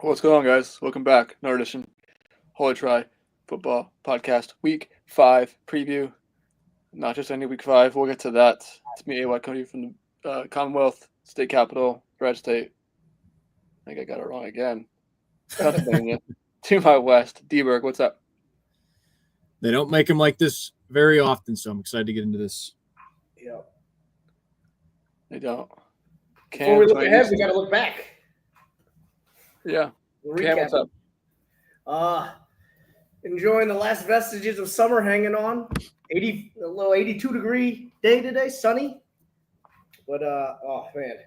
What's going on, guys? Welcome back. Another edition, Holy Try Football Podcast, Week 5 preview. Not just any Week 5. We'll get to that. It's me, AY, coming from the Commonwealth State Capital, Red State. I think I got it wrong again. Pennsylvania. To my west, D-Berg. What's up? They don't make them like this very often, so I'm excited to get into this. Yeah. They don't. Before we look ahead, we got to look back. Yeah. Cam, what's up? Enjoying the last vestiges of summer hanging on. A little 82-degree day today, sunny. But, oh, man.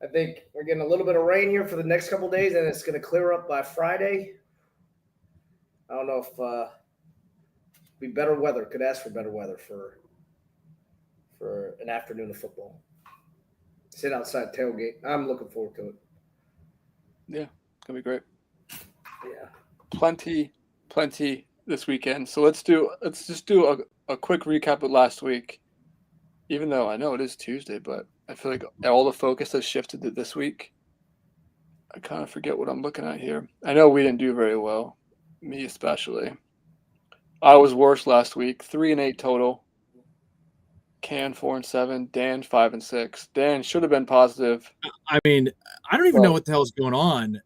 I think we're getting a little bit of rain here for the next couple of days, and it's going to clear up by Friday. I don't know if be better weather. Could ask for better weather for an afternoon of football. Sit outside tailgate. I'm looking forward to it. Yeah, it's going to be great. Yeah. Plenty this weekend. So let's just do a quick recap of last week. Even though I know it is Tuesday, but I feel like all the focus has shifted to this week. I kind of forget what I'm looking at here. I know we didn't do very well, me especially. I was worse last week, 3-8 total. Can 4-7, Dan 5-6. Dan should have been positive. I mean, I don't even know what the hell's going on.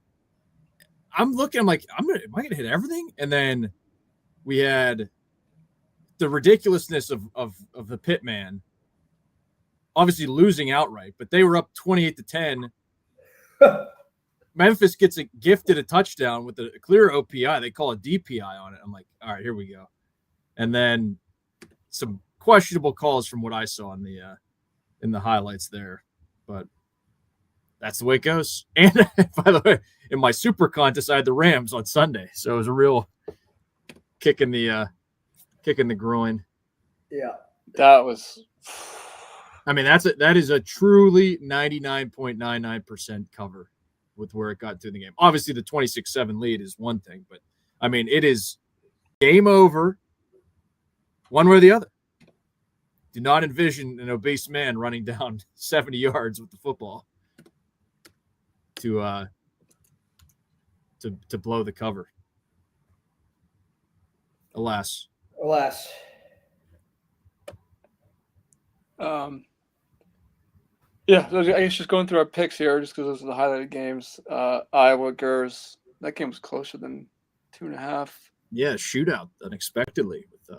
I'm looking. I'm like, am I gonna hit everything? And then we had the ridiculousness of the Pitman, obviously losing outright, but they were up 28-10. Memphis gets gifted a touchdown with a clear OPI. They call a DPI on it. I'm like, all right, here we go. And then some questionable calls from what I saw in the highlights there, but that's the way it goes. And by the way, in my super contest, I had the Rams on Sunday, so it was a real kick in the groin. Yeah, that was. I mean, that is a truly 99.99% cover with where it got to the game. Obviously, the 26-7 lead is one thing, but I mean, it is game over, one way or the other. Do not envision an obese man running down 70 yards with the football to blow the cover. Alas. Yeah, I guess just going through our picks here, just because those are the highlighted games. Iowa Gers, that game was closer than 2.5. Yeah, shootout unexpectedly with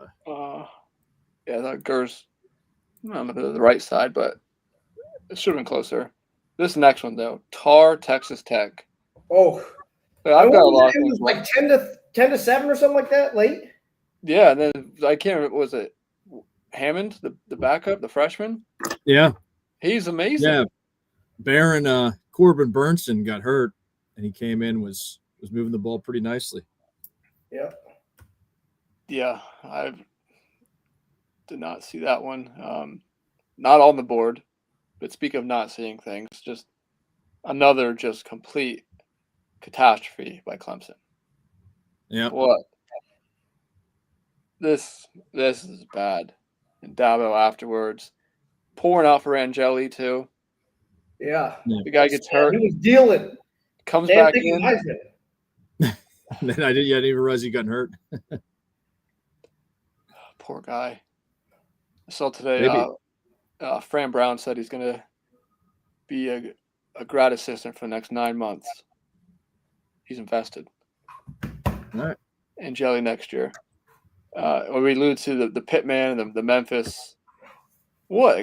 yeah, that Gers. I don't know if it was the right side, but it should have been closer. This next one though, Tar Texas Tech. Oh, I've got a lot. It was like 10-7 or something like that late. Yeah, and then I can't remember. Was it Hammond, the backup, the freshman? Yeah, he's amazing. Yeah, Baron Corbin Burnson got hurt, and he came in was moving the ball pretty nicely. Yeah. Yeah, I did not see that one. Not on the board, but speak of not seeing things, just another just complete catastrophe by Clemson. Yeah. What? This is bad. And Dabo afterwards, pouring out for Angeli too. Yeah. The guy gets hurt. He was dealing. Comes back in. Then I didn't even realize he got hurt. Poor guy. I saw today Fran Brown said he's going to be a grad assistant for the next 9 months. He's invested. All right. Angeli next year. When we allude to the Pitman and the Memphis. What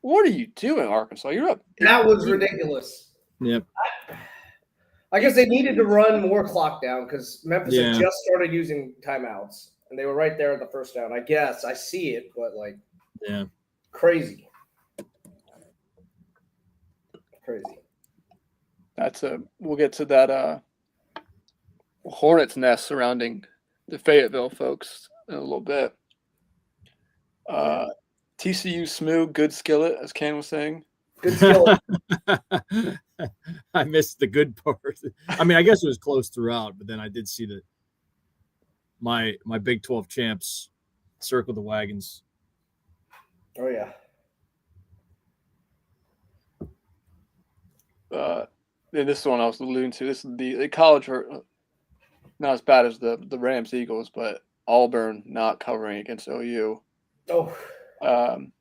are you doing, Arkansas? You're up. That was ridiculous. Yep. I guess they needed to run more clock down because Memphis had just started using timeouts, and they were right there at the first down. I guess I see it, but crazy. We'll get to that hornet's nest surrounding the Fayetteville folks in a little bit. TCU Smoog, good skillet, as Ken was saying. Good skillet. I missed the good part. I mean, I guess it was close throughout, but then I did see that my Big 12 champs circled the wagons. Oh, yeah. and this is the one I was alluding to. This is the college are not as bad as the Rams Eagles, but Auburn not covering against OU. Oh, Um,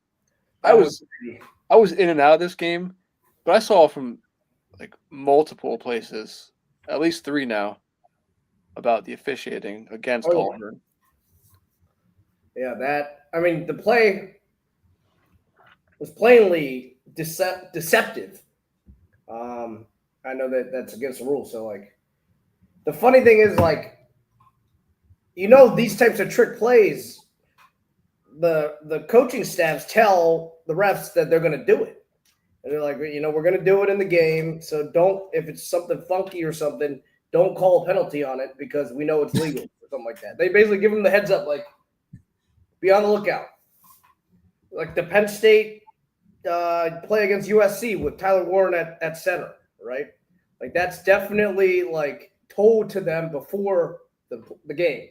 I that was pretty- I was in and out of this game, but I saw from like multiple places, at least 3 now, about the officiating against Oh, yeah. Auburn. Yeah, the play was plainly deceptive. I know that that's against the rules. So, like, the funny thing is, like, these types of trick plays, the coaching staffs tell the refs that they're going to do it. And they're like, we're going to do it in the game. So if it's something funky or something, don't call a penalty on it because we know it's legal or something like that. They basically give them the heads up, like, be on the lookout. Like the Penn State play against USC with Tyler Warren at center, right? Like that's definitely like told to them before the game.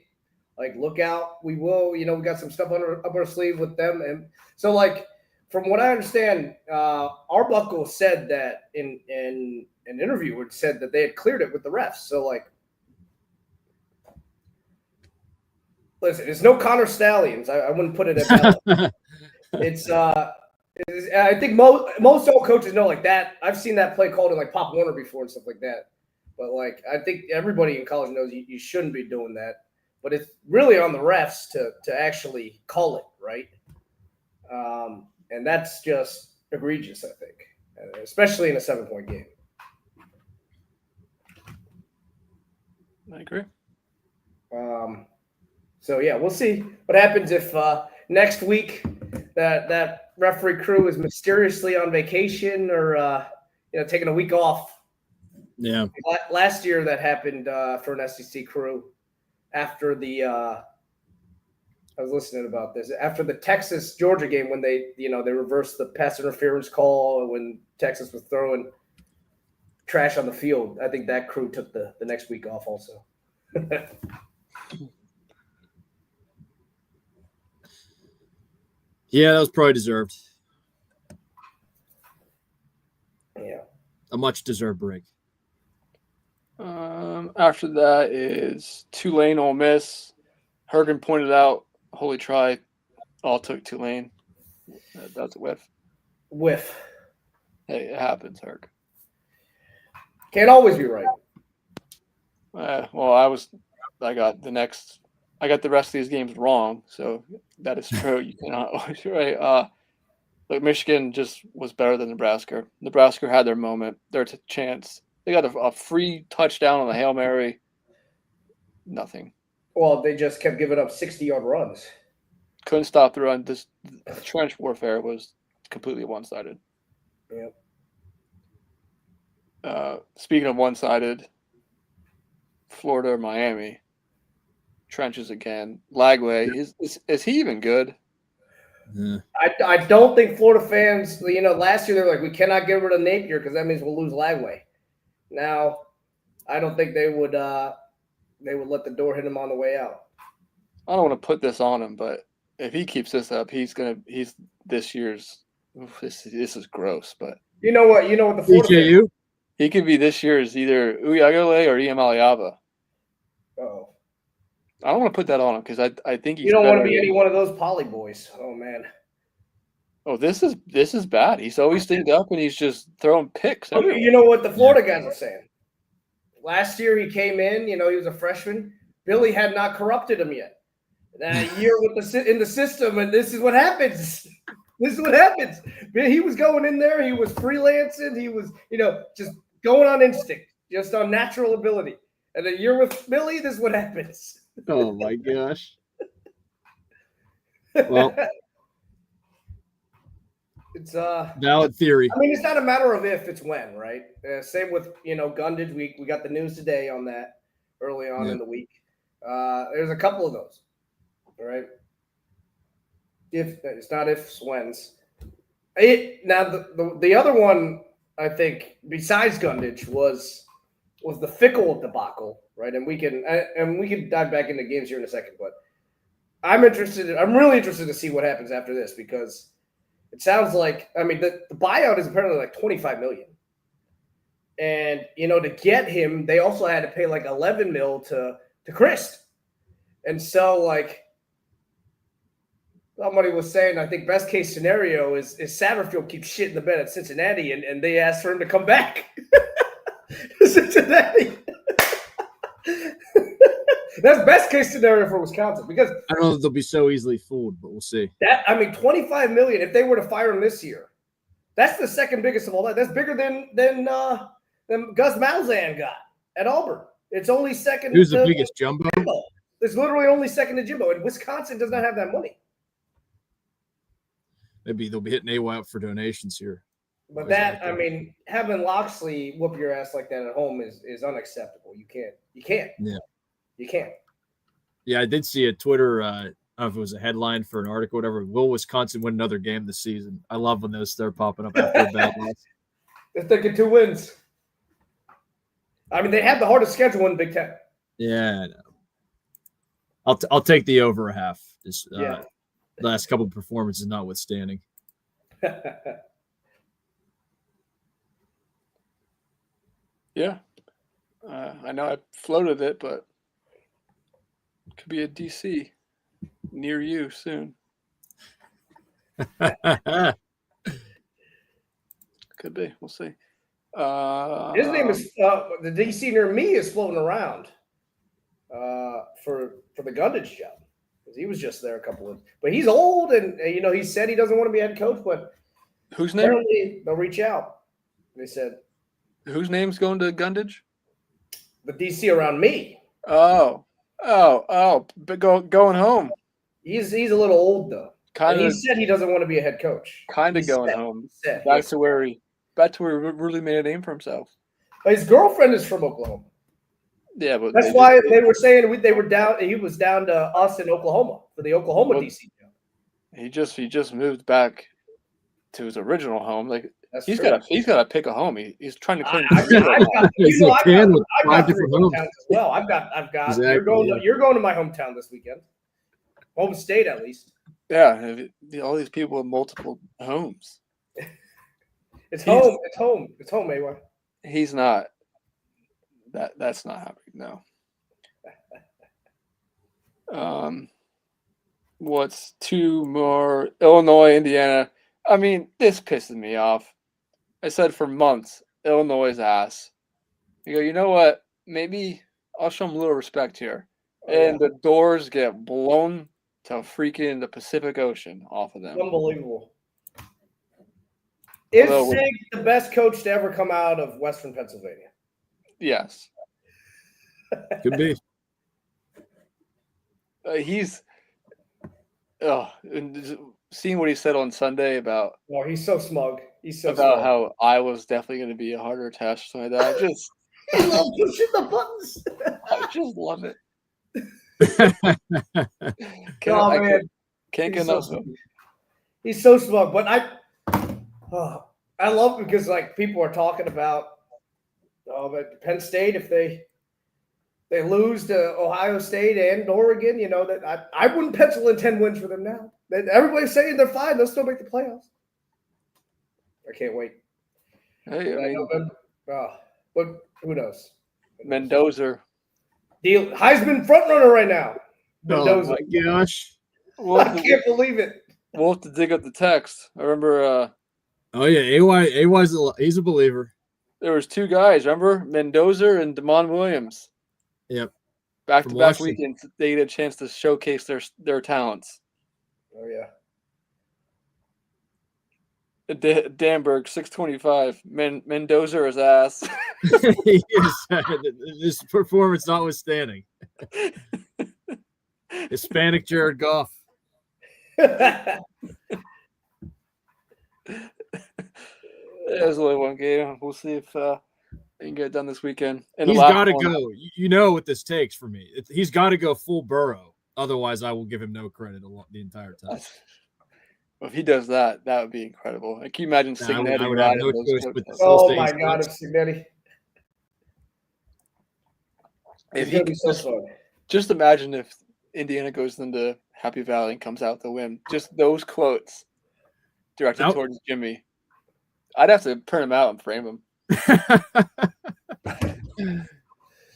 Like, look out, we will, we got some stuff up our sleeve with them. And so, like, from what I understand, Arbuckle said that in an interview, it said that they had cleared it with the refs. So, like, listen, it's no Connor Stallions. I wouldn't put it at that level. I think most old coaches know like that. I've seen that play called in like Pop Warner before and stuff like that. But like, I think everybody in college knows you shouldn't be doing that. But it's really on the refs to actually call it, right? And that's just egregious, I think, especially in a 7-point game. I agree. So yeah, we'll see what happens if next week that referee crew is mysteriously on vacation or taking a week off. Yeah. Last year that happened for an SEC crew after I was listening about this after the Texas Georgia game when they reversed the pass interference call when Texas was throwing trash on the field. I think that crew took the next week off also. Yeah, that was probably deserved. Yeah. A much deserved break. After that is Tulane Ole Miss. Hergen pointed out, holy try, all took Tulane. That's a whiff. Whiff. Hey, it happens, Herg. Can't always be right. Well, I got the rest of these games wrong, so that is true. You cannot always be right. Look, Michigan just was better than Nebraska. Nebraska had their moment, their chance. They got a free touchdown on the Hail Mary. Nothing. Well, they just kept giving up 60-yard runs. Couldn't stop the run. This trench warfare was completely one-sided. Yep. Speaking of one-sided, Florida or Miami, trenches again. Lagway, is he even good? Yeah. I don't think Florida fans, last year they were like, we cannot get rid of Napier because that means we'll lose Lagway. Now, I don't think they would let the door hit him on the way out. I don't want to put this on him, but if he keeps this up, he's this year's. This is gross, but You know what the Florida EKU? he could be this year's either Uyagale or Iamaliava. Oh. I don't want to put that on him because I think he's. You don't want to better be than- any one of those poly boys. Oh man. Oh, this is bad. He's always stayed up and he's just throwing picks. everywhere. You know what the Florida guys are saying? Last year he came in, he was a freshman. Billy had not corrupted him yet. That year in the system, and this is what happens. This is what happens. He was going in there. He was freelancing. He was, just going on instinct, just on natural ability. And a year with Billy, this is what happens. Oh my gosh. Well, it's valid theory. I mean, it's not a matter of if, it's when, right? Same with Gundage. We got the news today on that early on in the week. There's a couple of those, all right? If it's not ifs, whens. Now the other one I think besides Gundage was the Fickle debacle, right? And we can dive back into games here in a second, but I'm really interested to see what happens after this because it sounds like the buyout is apparently like $25 million. And to get him, they also had to pay like 11 mil to Christ. And so like somebody was saying, I think best case scenario is Satterfield keeps shit in the bed at Cincinnati, and they asked for him to come back to Cincinnati. That's best case scenario for Wisconsin, because I don't know if they'll be so easily fooled, but we'll see. $25 million, if they were to fire him this year, that's the second biggest of all that. That's bigger than Gus Malzahn got at Auburn. It's only second. Who's the biggest, Jumbo? It's literally only second to Jimbo, and Wisconsin does not have that money. Maybe they'll be hitting AY up for donations here. But having Loxley whoop your ass like that at home is unacceptable. You can't. Yeah. You can't. Yeah, I did see a Twitter, I don't know if it was a headline for an article, whatever. Will Wisconsin win another game this season? I love when those start popping up after a bad loss. They're thinking 2 wins. They have the hardest schedule in the Big Ten. Yeah, I know. I'll take the over a half. Just last couple of performances notwithstanding. Yeah. I know I floated it, but it could be a DC near you soon. Could be. We'll see. His name is the DC near me is floating around for the Gundage job, because he was just there a couple of. But he's old, and he said he doesn't want to be head coach. But whose name? Apparently they'll reach out. They said whose name's going to Gundage? The DC around me. Oh, but going home. He's a little old though. He said he doesn't want to be a head coach. Kind of going home. Back to where he really made a name for himself. His girlfriend is from Oklahoma. Yeah, but that's why they were saying they were down. He was down to us in Oklahoma for the Oklahoma DC job. He just moved back to his original home. Like he's true. got to pick a home. He's trying to claim. I've got 5 different homes as well. I've got. Exactly, you're going to my hometown this weekend. Home state, at least. Yeah, all these people with multiple homes. It's home. It's home. It's home, AY. He's not. That's not happening. No. What's 2 more? Illinois, Indiana. This pisses me off. I said for months, Illinois' ass. You go, you know what? Maybe I'll show them a little respect here. And the doors get blown to freaking the Pacific Ocean off of them. Unbelievable. Is Sig the best coach to ever come out of Western Pennsylvania? Yes. Could be. He's seeing what he said on Sunday about. Oh, he's so smug. He's so about smug. how Iowa's definitely going to be a harder test or something like that. He loves pushing the buttons. I just love it. Can't get enough of him. He's so smug, but I love it because people are talking about that Penn State, if they lose to Ohio State and Oregon, that I wouldn't pencil in 10 wins for them now. Everybody's saying they're fine; they'll still make the playoffs. I can't wait. Hey, but who knows? Mendoza. Heisman frontrunner right now. Mendoza. Oh my gosh! I can't believe it. We'll have to dig up the text. I remember. Oh yeah, he's a believer. There was 2 guys. Remember Mendoza and Damon Williams. Yep. Back-to-back weekends, they get a chance to showcase their talents. Oh yeah. Danberg 625. Mendoza his ass. This performance notwithstanding. Hispanic Jared Goff. There's only 1 game. We'll see if they can get it done this weekend. And he's got to go. You know what this takes for me. He's got to go full Burrow. Otherwise, I will give him no credit the entire time. If he does that, that would be incredible. Can you imagine Signetti? I would have no choice but oh my God, it's Signetti. If he just imagine if Indiana goes into Happy Valley and comes out the win. Just those quotes directed towards Jimmy. I'd have to print them out and frame them.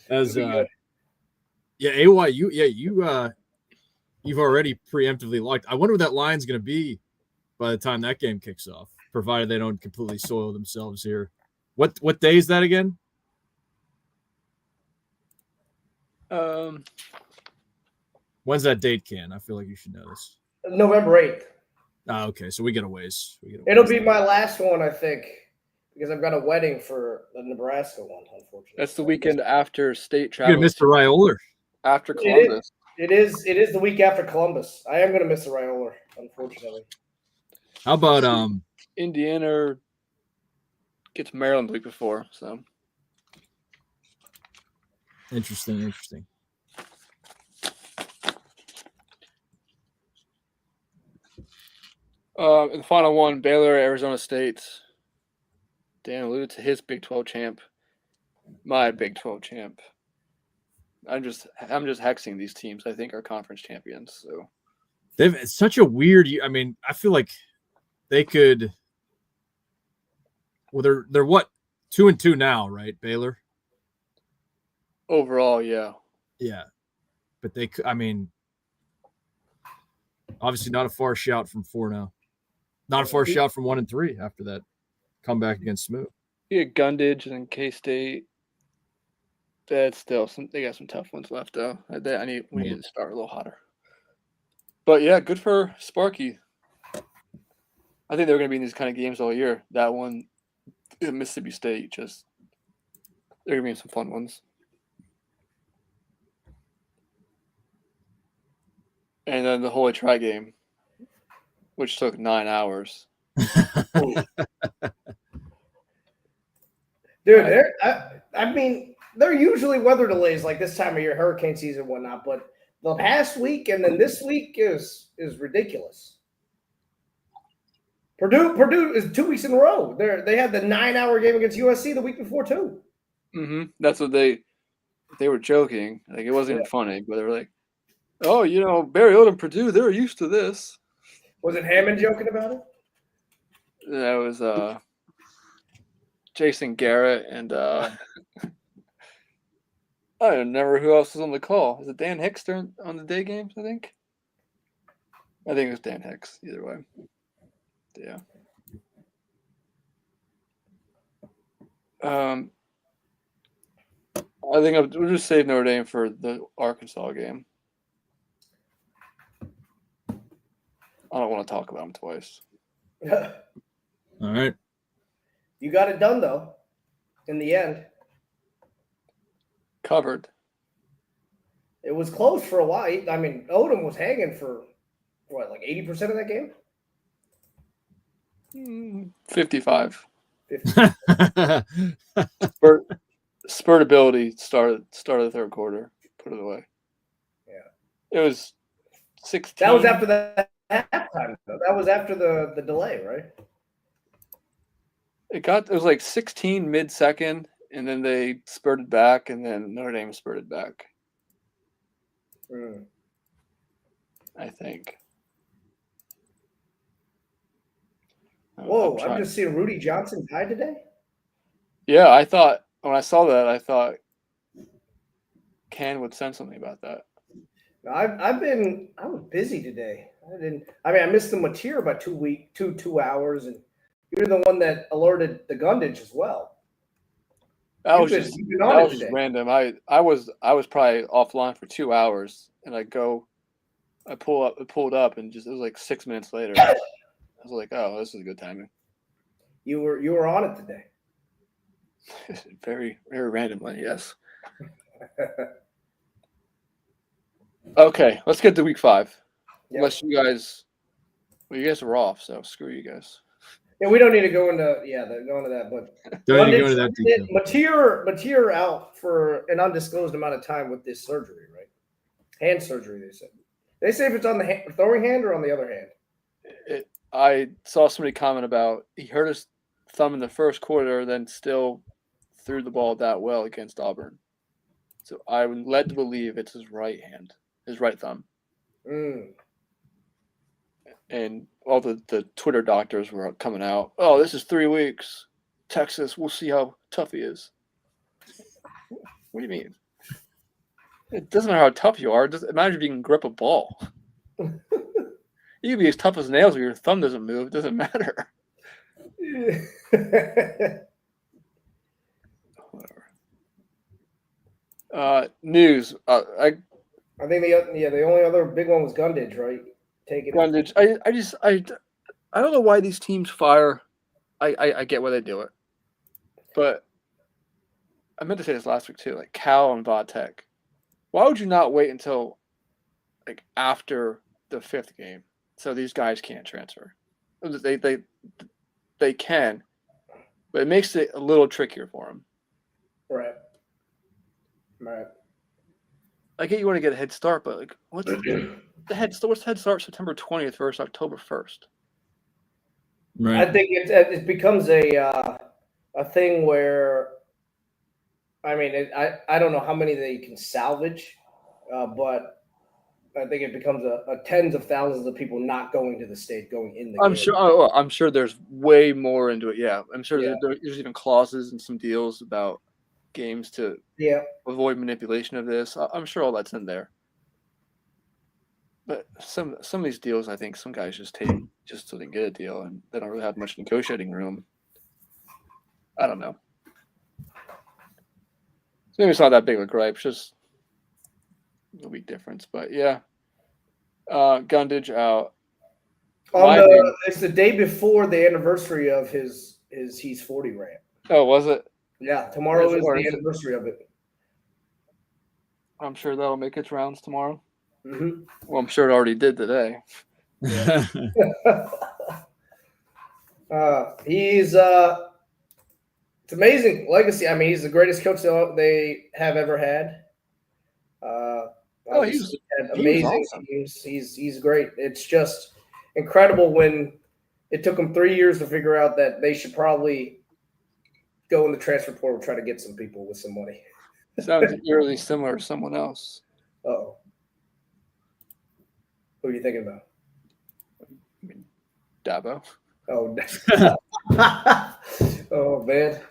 As It'll be good. yeah, AY, you've already preemptively locked. I wonder what that line's going to be by the time that game kicks off, provided they don't completely soil themselves here. What day is that again? When's that date, Ken? I feel like you should know this. November 8th. Ah, okay, so we get a ways. It'll be my last one, I think, because I've got a wedding for the Nebraska one, unfortunately. That's the weekend after state You're gonna travel. miss the Raiola. After Columbus. It is the week after Columbus. I am gonna miss the Raiola, unfortunately. How about Indiana gets Maryland the week before, so interesting. In the final one, Baylor, Arizona State. Dan alluded to his Big 12 champ. My Big 12 champ. I'm just hexing these teams. I think are conference champions. So it's such a weird. I mean, I feel like they could. Well, they're what 2-2 now, right? Baylor. Overall, yeah. Yeah, but they. I mean, obviously not a far shout from 4 now. Not a far shot from 1-3 after that comeback against Smoot. Yeah, Gundage and K-State. That's still they got some tough ones left though. We need to start a little hotter. But yeah, good for Sparky. I think they're going to be in these kind of games all year. That one, Mississippi State, they're going to be in some fun ones. And then the Holy Tri game, which took 9 hours. Dude, I mean, there are usually weather delays like this time of year, hurricane season and whatnot, but the past week and then this week is ridiculous. Purdue is 2 weeks in a row. They had the 9-hour game against USC the week before too. Mm-hmm. That's what they were joking. Like it wasn't even funny, but they were like, "Oh, Barry Odom, Purdue, they're used to this." Was it Hammond joking about it? That was Jason Garrett and I don't remember who else was on the call. Is it Dan Hicks on the day games? I think it was Dan Hicks. Either way, yeah. I think we'll just save Notre Dame for the Arkansas game. I don't want to talk about them twice. All right. You got it done though. In the end, covered. It was close for a while. I mean, Odom was hanging for what, like 80% of that game? 55. 50. Spurt ability started the third quarter. Put it away. Yeah. It was 16. That was after the halftime. That was after the delay, right? It was like 16 mid-second, and then they spurted back, and then Notre Dame spurted back. I think. Whoa, I'm just seeing Rudy Johnson died today? Yeah, I thought when I saw that, I thought Ken would send something about that. I was busy today. I missed the Mateer by 2 hours, and you're the one that alerted the Gundage as well. That was just random. I was probably offline for 2 hours, and I pulled up, and it was like 6 minutes later. I was like, oh, this is good timing. You were on it today. Very, very randomly, yes. Okay, let's get to week 5. Yep. Unless you guys are off, so screw you guys. Yeah, we don't need to go into that, but don't need to go into that detail. Mateer out for an undisclosed amount of time with this surgery, right? Hand surgery, they said. They say if it's on the throwing hand or on the other hand. I saw somebody comment about he hurt his thumb in the first quarter, then still threw the ball that well against Auburn. So I'm led to believe it's his right hand, his right thumb. And all the Twitter doctors were coming out. Oh, this is 3 weeks. Texas. We'll see how tough he is. What do you mean? It doesn't matter how tough you are. Just imagine if you can grip a ball. You can be as tough as nails, but your thumb doesn't move. It doesn't matter. Whatever. News. I think the only other big one was Gundage, right? Gundage. I don't know why these teams fire. I get why they do it, but I meant to say this last week too. Like Cal and Vodtech. Why would you not wait until like after the 5th game so these guys can't transfer? They can, but it makes it a little trickier for them. Right. I get you want to get a head start, but like, what's the head start September 20th versus October 1st? Right. I think it becomes a thing where, I mean, I don't know how many they can salvage, but I think it becomes a tens of thousands of people not going to the state, going in the game. I'm sure there's way more into it. Yeah, I'm sure there's even clauses and some deals about games to avoid manipulation of this. I'm sure all that's in there. But some of these deals, I think some guys just take just so they can get a deal, and they don't really have much negotiating room. I don't know. So maybe it's not that big of a gripe, just a week difference. But yeah, Gundage out. It's the day before the anniversary of his He's 40 rant. Oh, was it? Yeah, tomorrow is the anniversary of it. I'm sure that'll make its rounds tomorrow. Mm-hmm. Well, I'm sure it already did today. He's it's amazing legacy. I mean, he's the greatest coach they have ever had. He's amazing. Awesome. He's great. It's just incredible when it took him 3 years to figure out that they should probably go in the transfer portal and try to get some people with some money. Sounds eerily similar to someone else. Uh-oh. Who are you thinking about? I mean, Dabo. Oh, oh man.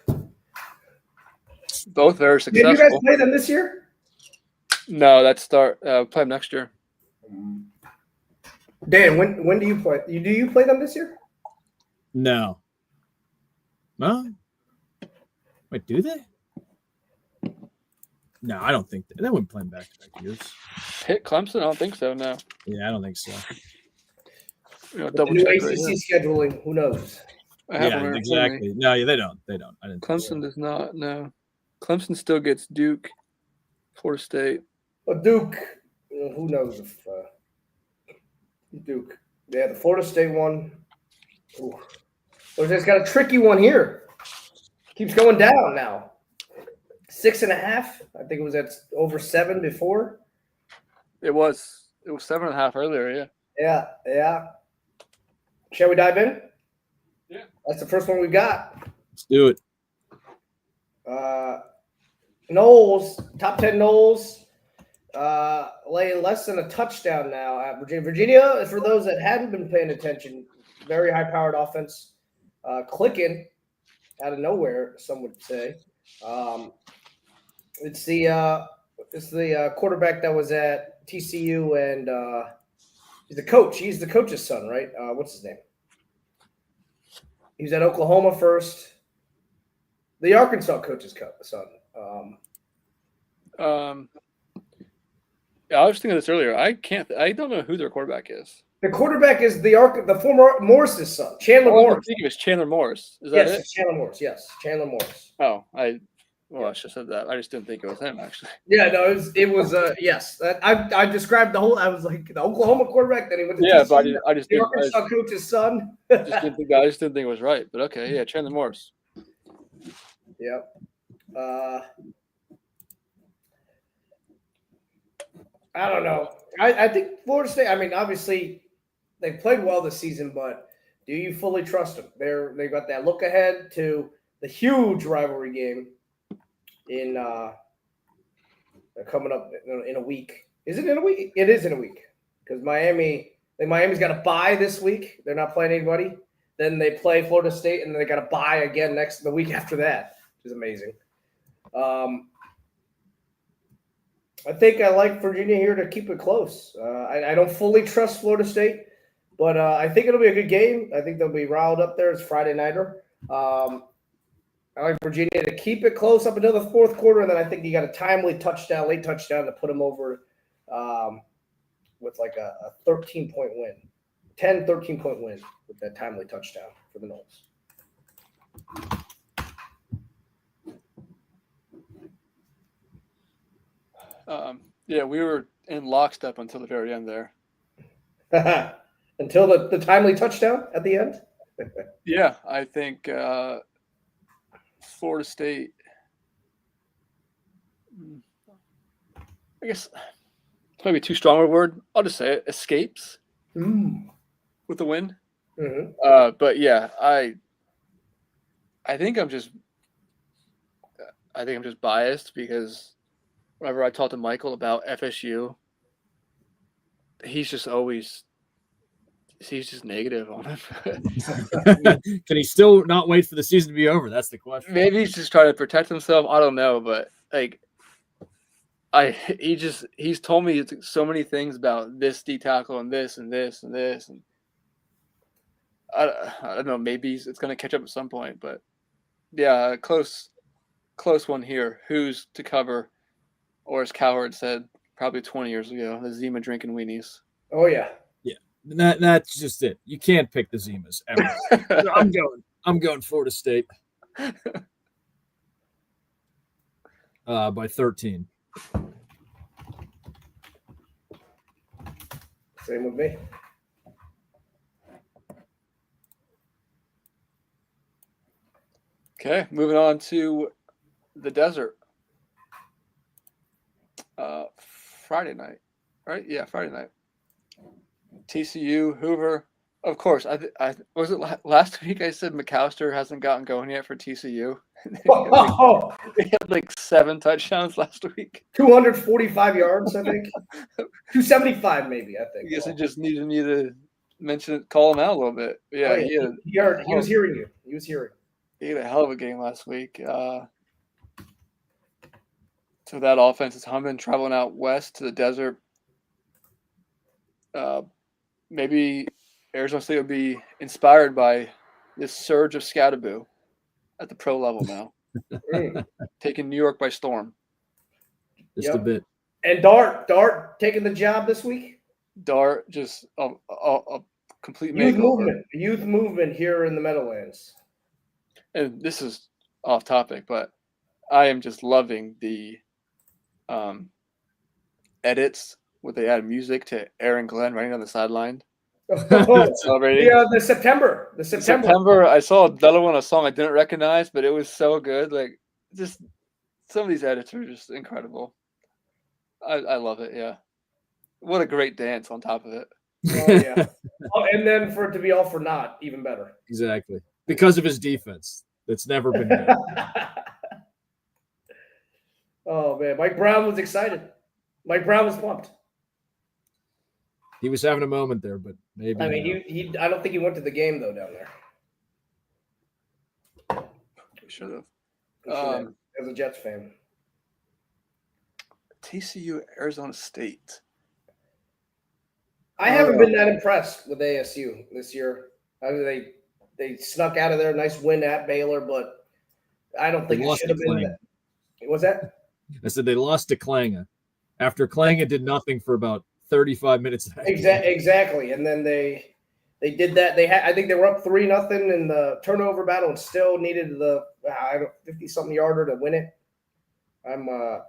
Both very successful. Did you guys play them this year? No, that's play them next year. Dan, when do you play? Do you play them this year? No. Wait, do they? No, I don't think they wouldn't play back-to-back years. Pitt Clemson? I don't think so. No. Yeah, I don't think so. Double the new check ACC right scheduling. Who knows? Yeah, exactly. No, yeah, they don't. I didn't. Clemson does not. No. Clemson still gets Duke, Florida State. Well, Duke. Who knows if Duke? Yeah, the Florida State one. Ooh. Florida State's got a tricky one here. Keeps going down now. 6.5. I think it was at over 7 before. It was 7.5 earlier. Yeah. Yeah. Shall we dive in? Yeah. That's the first one we got. Let's do it. Noles, top 10 Noles, laying less than a touchdown now at Virginia. Virginia, for those that hadn't been paying attention, very high-powered offense, clicking out of nowhere, some would say. It's the quarterback that was at TCU, and he's the coach. He's the coach's son, right? What's his name? He was at Oklahoma first. The Arkansas coach's son. Yeah, I was thinking of this earlier. I don't know who their quarterback is. The quarterback is the former Morris's son, Chandler Morris. I think it was Chandler Morris. Is that Yes, it? it's Chandler Morris. Yes, Chandler Morris. Oh, I should have said that. I just didn't think it was him, actually. Yeah, no, it was yes. I described the whole. I was like the Oklahoma quarterback. Then he went to Yeah, TCU, but I just the didn't. Arkansas coach's son. I just didn't think it was right. But okay, yeah, Chandler Morris. Yep. I don't know. I think Florida State. I mean, obviously, they played well this season, but do you fully trust them? They've got that look ahead to the huge rivalry game in coming up in a week. Is it in a week? It is in a week because Miami's got a bye this week. They're not playing anybody. Then they play Florida State, and then they got to bye again the week after that, which is amazing. I think I like Virginia here to keep it close. I don't fully trust Florida State, but I think it'll be a good game. I think they'll be riled up there. It's Friday nighter. I like Virginia to keep it close up until the fourth quarter, and then I think you got a timely touchdown, late touchdown to put them over with like a 13-point win, 13-point win with that timely touchdown for the Noles. Yeah, we were in lockstep until the very end there. Until the timely touchdown at the end? Yeah, I think Florida State, I guess it's maybe too strong a word. I'll just say it, escapes with the win. Mm-hmm. But yeah, I think I'm just biased because whenever I talk to Michael about FSU, he's just negative on him. Can he still not wait for the season to be over? That's the question. Maybe he's just trying to protect himself. I don't know, but like, he's told me so many things about this D tackle and this and this and this, and I don't know. Maybe it's going to catch up at some point, but yeah, close one here. Who's to cover? Or as Cowherd said, probably 20 years ago, the Zima drinking weenies. Oh yeah, yeah. That's just it. You can't pick the Zimas ever. I'm going Florida State by 13. Same with me. Okay, moving on to the desert. Friday night, right? Yeah, Friday night. TCU, Hoover. Of course, I was it last week I said McAllister hasn't gotten going yet for TCU. They had like 7 touchdowns last week. 245 yards, I think. 275 maybe, I think. I guess I just needed me to call him out a little bit. Yeah, he was hearing you. He was hearing. He had a hell of a game last week. So that offense is humming, traveling out west to the desert. Maybe Arizona State will be inspired by this surge of Scatterboo at the pro level now, taking New York by storm. Just a bit. And Dart taking the job this week. Dart just a complete youth movement here in the Meadowlands. And this is off topic, but I am just loving the edits where they add music to Aaron Glenn running on the sideline. Celebrating. Yeah, the September. I saw another one, a song I didn't recognize, but it was so good. Like, just some of these edits are just incredible. I love it. Yeah, what a great dance on top of it. Oh yeah. And then for it to be all for naught, even better. Exactly, because of his defense. That's never been good. Oh man, Mike Brown was excited. Mike Brown was pumped. He was having a moment there, but maybe. I mean, he I don't think he went to the game though down there. Should have. As a Jets fan. TCU, Arizona State. I haven't been that impressed with ASU this year. I mean, they snuck out of there, nice win at Baylor, but I don't think it should have been that. What's that? I said they lost to Klanga after Klanga did nothing for about 35 minutes. Exactly, and then they did that. I think they were up 3-0 in the turnover battle and still needed the 50-something yarder to win it. I'm a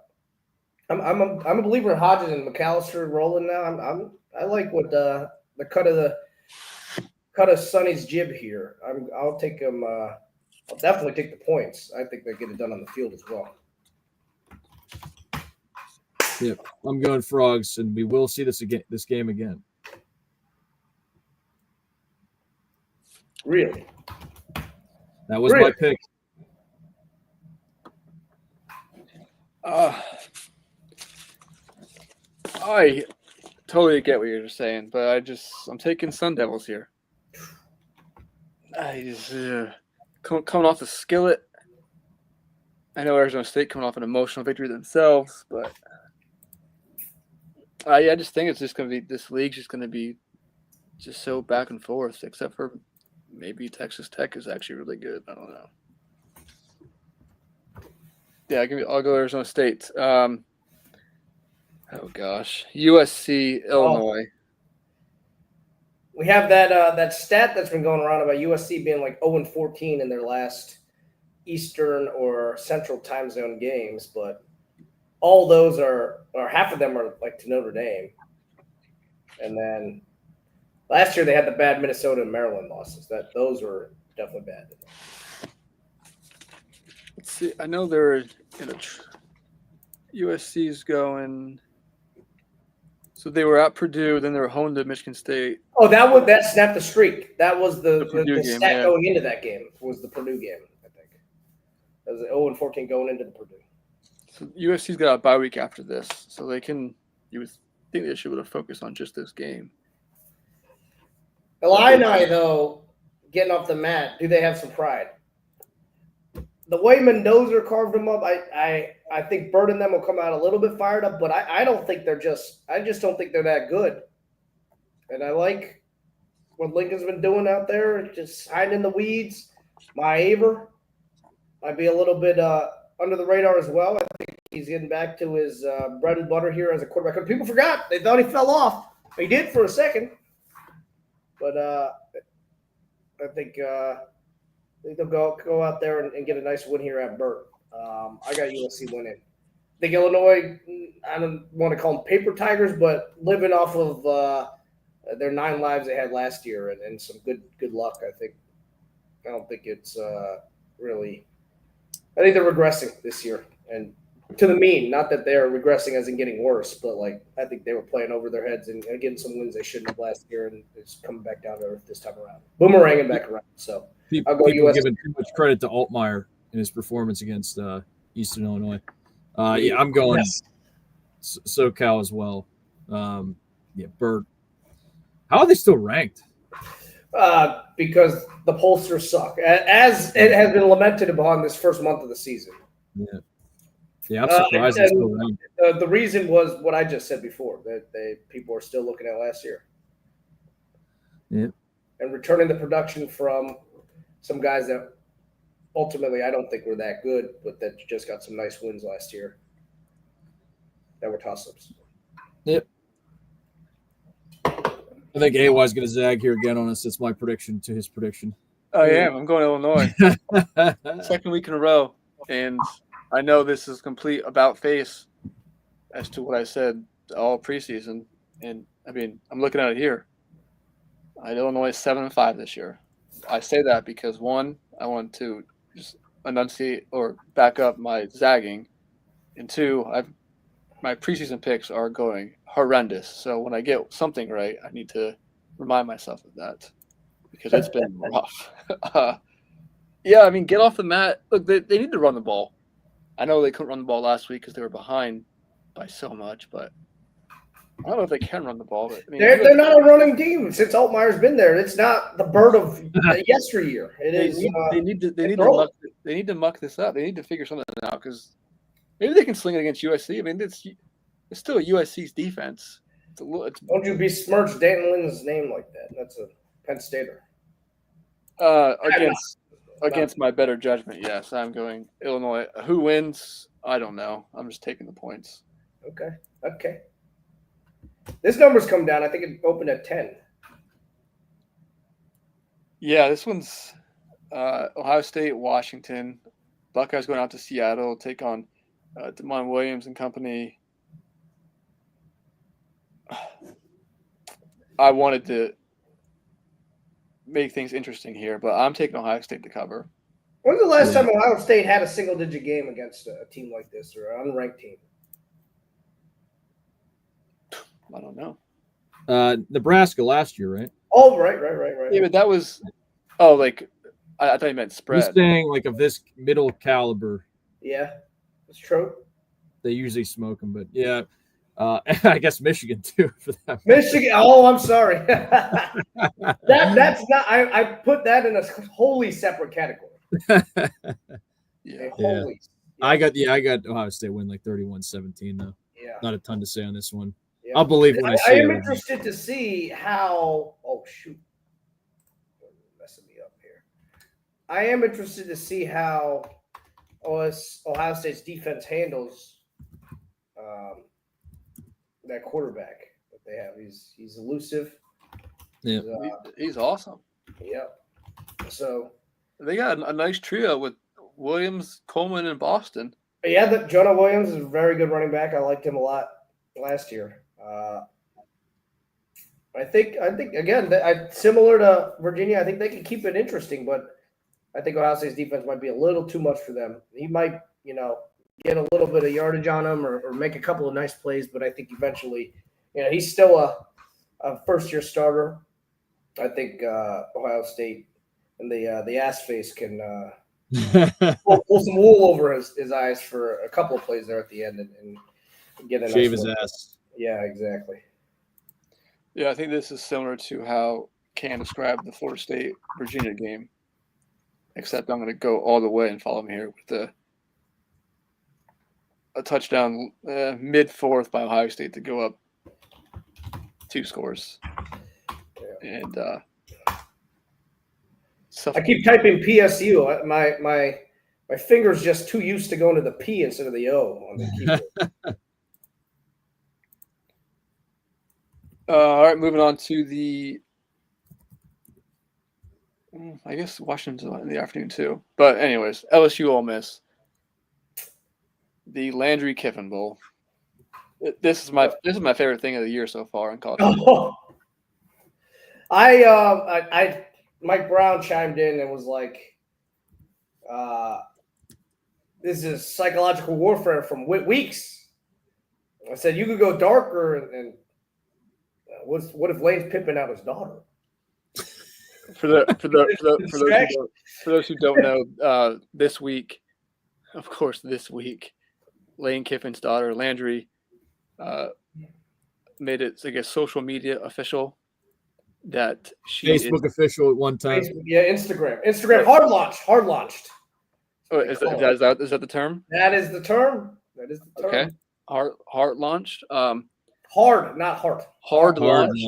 believer in Hodges and McAllister rolling now. I like what the cut of Sonny's jib here. I'll take him. I'll definitely take the points. I think they get it done on the field as well. Yep, I'm going Frogs, and we will see this game again. Really? That was my pick. I totally get what you're saying, but I'm taking Sun Devils here. He's coming off the skillet. I know Arizona State coming off an emotional victory themselves, but I just think it's just going to be this league's just going to be just so back and forth, except for maybe Texas Tech is actually really good. I don't know. Yeah, I'll go Arizona State. Oh gosh, USC, Illinois. We have that stat that's been going around about USC being like 0-14 in their last Eastern or Central time zone games, but all those are half of them are like to Notre Dame. And then last year they had the bad Minnesota and Maryland losses. Those were definitely bad. Let's see. I know they're in USC's going. So they were at Purdue, then they were home to Michigan State. Oh, that snapped the streak. That was the Purdue game, stat going into that game was the Purdue game, I think. That was 0-14 going into the Purdue. So USC's got a bye week after this, so they can. You would think they should have focused on just this game. Illini, though, getting off the mat, do they have some pride? The way Mendoza carved them up, I think Bird and them will come out a little bit fired up, but I don't think I just don't think they're that good. And I like what Lincoln's been doing out there, just hiding in the weeds. Maiaver might be a little bit under the radar as well. I think he's getting back to his bread and butter here as a quarterback. People forgot. They thought he fell off. He did for a second. But I think they'll go out there and get a nice win here at Burt. I got USC winning. I think Illinois, I don't want to call them paper tigers, but living off of their 9 lives they had last year and some good luck, I think. I don't think it's really – I think they're regressing this year. And to the mean, not that they're regressing as in getting worse, but, like, I think they were playing over their heads and getting some wins they shouldn't have last year, and it's coming back down to earth this time around. Boomeranging back around, so – People giving too much credit to Altmaier in his performance against Eastern Illinois. Yeah, I'm going SoCal as well. Bird. How are they still ranked? Because the pollsters suck, as it has been lamented upon this first month of the season. Yeah, I'm surprised they're still ranked. The reason was what I just said before, that people are still looking at last year. Yeah. And returning the production from some guys that ultimately I don't think were that good, but that just got some nice wins last year that were toss-ups. Yep. I think AY's going to zag here again on us. That's my prediction to his prediction. I am. I'm going Illinois. Second week in a row. And I know this is complete about face as to what I said all preseason. And, I mean, I'm looking at it here. Illinois is 7-5 this year. I say that because, one, I want to just enunciate or back up my zagging. And two, my preseason picks are going horrendous. So when I get something right, I need to remind myself of that because it's been rough. Yeah, I mean, get off the mat. Look, they need to run the ball. I know they couldn't run the ball last week because they were behind by so much, but I don't know if they can run the ball. But, I mean, they're not a running team since Altmaier's been there. It's not the Bird of yesteryear. It is. They need to muck this up. They need to figure something out because maybe they can sling it against USC. I mean, it's still USC's defense. Don't you besmirch Dan Lynn's name like that? That's a Penn Stater. Against my better judgment, yes, I'm going Illinois. Who wins? I don't know. I'm just taking the points. Okay. This number's come down. I think it opened at 10. Yeah, this one's Ohio State, Washington. Buckeyes going out to Seattle, take on DeMond Williams and company. I wanted to make things interesting here, but I'm taking Ohio State to cover. When's the last time Ohio State had a single-digit game against a team like this or an unranked team? I don't know. Nebraska last year, right? Oh, right. Yeah, but that was – I thought you meant spread. He's saying like of this middle caliber. Yeah, it's true. They usually smoke them, but yeah. I guess Michigan too for that. Michigan. Oh, I'm sorry. That's not. I put that in a wholly separate category. Yeah. Holy. I got Ohio State win like 31-17 though. Yeah. Not a ton to say on this one. Yeah. I'll believe when I see I it. am interested to see how. Oh shoot, messing me up here. I am interested to see how Ohio State's defense handles that quarterback that they have. He's elusive. Yeah. He's awesome. Yeah. So they got a nice trio with Williams, Coleman, and Boston. Yeah, Jonah Williams is a very good running back. I liked him a lot last year. I think again, similar to Virginia, I think they can keep it interesting, but I think Ohio State's defense might be a little too much for them. He might, get a little bit of yardage on him or make a couple of nice plays, but I think eventually, he's still a first-year starter. I think Ohio State and the ass face can pull some wool over his eyes for a couple of plays there at the end and get a shave nice his look. ass. Yeah, exactly. Yeah, I think this is similar to how Cam described the Florida State-Virginia game, except I'm going to go all the way and follow him here with a touchdown mid-fourth by Ohio State to go up 2 scores. Yeah. And I keep typing PSU. My finger's just too used to going to the P instead of the O on the keyboard. All right, moving on to I guess Washington's in the afternoon too. But anyways, LSU Ole Miss. The Landry Kiffin Bowl. This is my favorite thing of the year so far in college football. I Mike Brown chimed in and was like, this is psychological warfare from weeks. I said, you could go darker and what if Lane's pimping out his daughter? For those who don't know, this week, Lane Kiffin's daughter Landry made it, I guess, social media official that she Facebook official at one time. Yeah, Instagram hard launched. Oh, is that the term? That is the term. Okay, hard launched. Hard, not heart. Hard launch.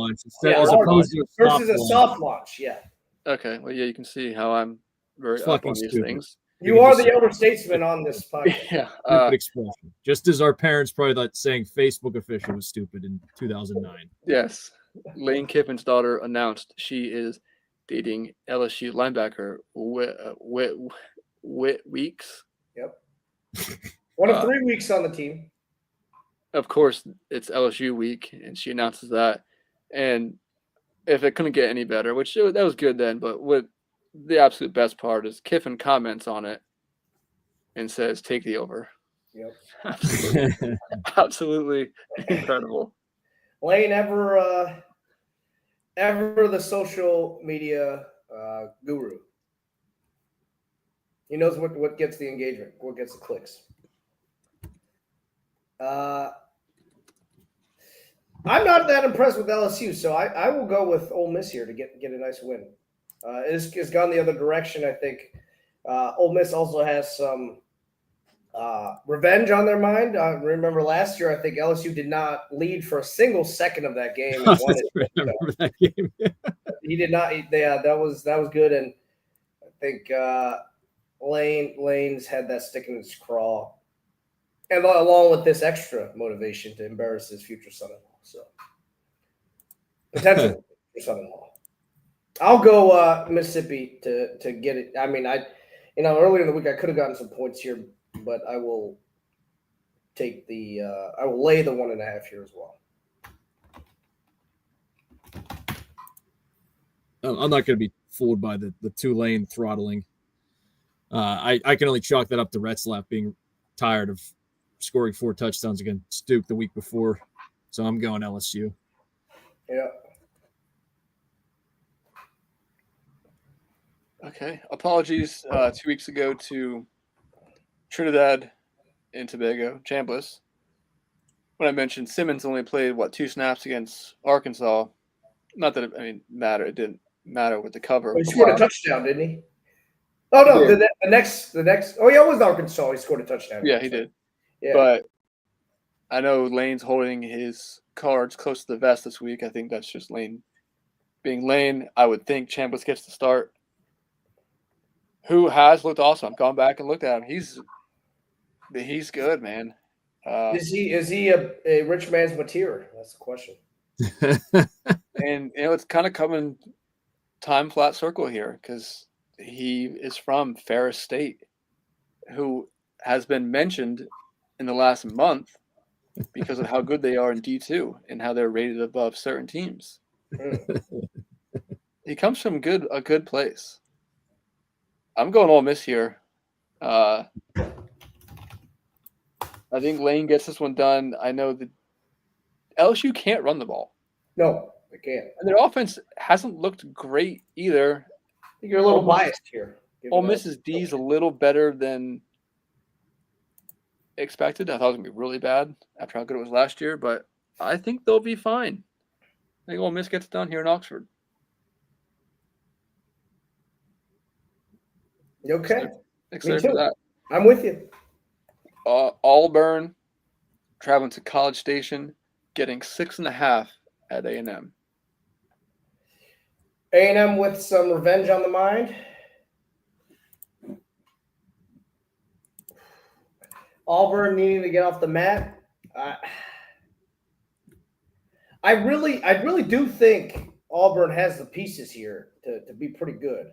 As opposed to versus a soft launch. Yeah. Okay. Well, yeah, you can see how I'm very up on these things. You are the elder statesman on this podcast. Yeah. Stupid expression. Just as our parents probably thought saying Facebook official was stupid in 2009. Yes. Lane Kiffin's daughter announced she is dating LSU linebacker Whit Weeks. Yep. One of 3 weeks on the team. Of course, it's LSU week, and she announces that. And if it couldn't get any better, that was good then, but what the absolute best part is Kiffin comments on it and says, "Take the over." Yep. Absolutely incredible. Lane, ever the social media guru. He knows what gets the engagement, what gets the clicks. I'm not that impressed with LSU, so I will go with Ole Miss here to get a nice win. It's gone the other direction, I think. Ole Miss also has some revenge on their mind. Remember last year, I think LSU did not lead for a single second of that game. And won it. Remember that game? He did not. That was good, and I think Lane's had that stick in his craw, and along with this extra motivation to embarrass his future son-in-law. So potential for son-in-law. I'll go Mississippi to get it. I mean, earlier in the week I could have gotten some points here, but I will take I will lay the 1.5 here as well. I'm not going to be fooled by the Tulane throttling. I can only chalk that up to Retzlaff being tired of scoring 4 touchdowns against Duke the week before. So I'm going LSU. Yeah. Okay. Apologies 2 weeks ago to Trinidad and Tobago, Chambliss. when I mentioned Simmons only played 2 snaps against Arkansas. Not that it didn't matter with the cover. Well, he scored a touchdown, didn't he? Oh He no, did. the next. Oh yeah, it was Arkansas. He scored a touchdown. Yeah, he did. Yeah, But I know Lane's holding his cards close to the vest this week. I think that's just Lane being Lane. I would think Chambliss gets the start. Who has looked awesome. I've gone back and looked at him. He's good, man. is he a rich man's Mateer? That's the question. And it's kind of coming time flat circle here because he is from Ferris State, who has been mentioned in the last month because of how good they are in D2 and how they're rated above certain teams. He comes from a good place. I'm going Ole Miss here. I think Lane gets this one done. I know that LSU can't run the ball. No, they can't. And their offense hasn't looked great either. I think you're a little biased here. Ole Miss's D is a little better than expected. I thought it was going to be really bad after how good it was last year, but I think they'll be fine. I think Ole Miss gets done here in Oxford. Okay. Excited for that. I'm with you. Auburn traveling to College Station, getting 6.5 at A&M. A&M with some revenge on the mind. Auburn needing to get off the mat. I really do think Auburn has the pieces here to be pretty good.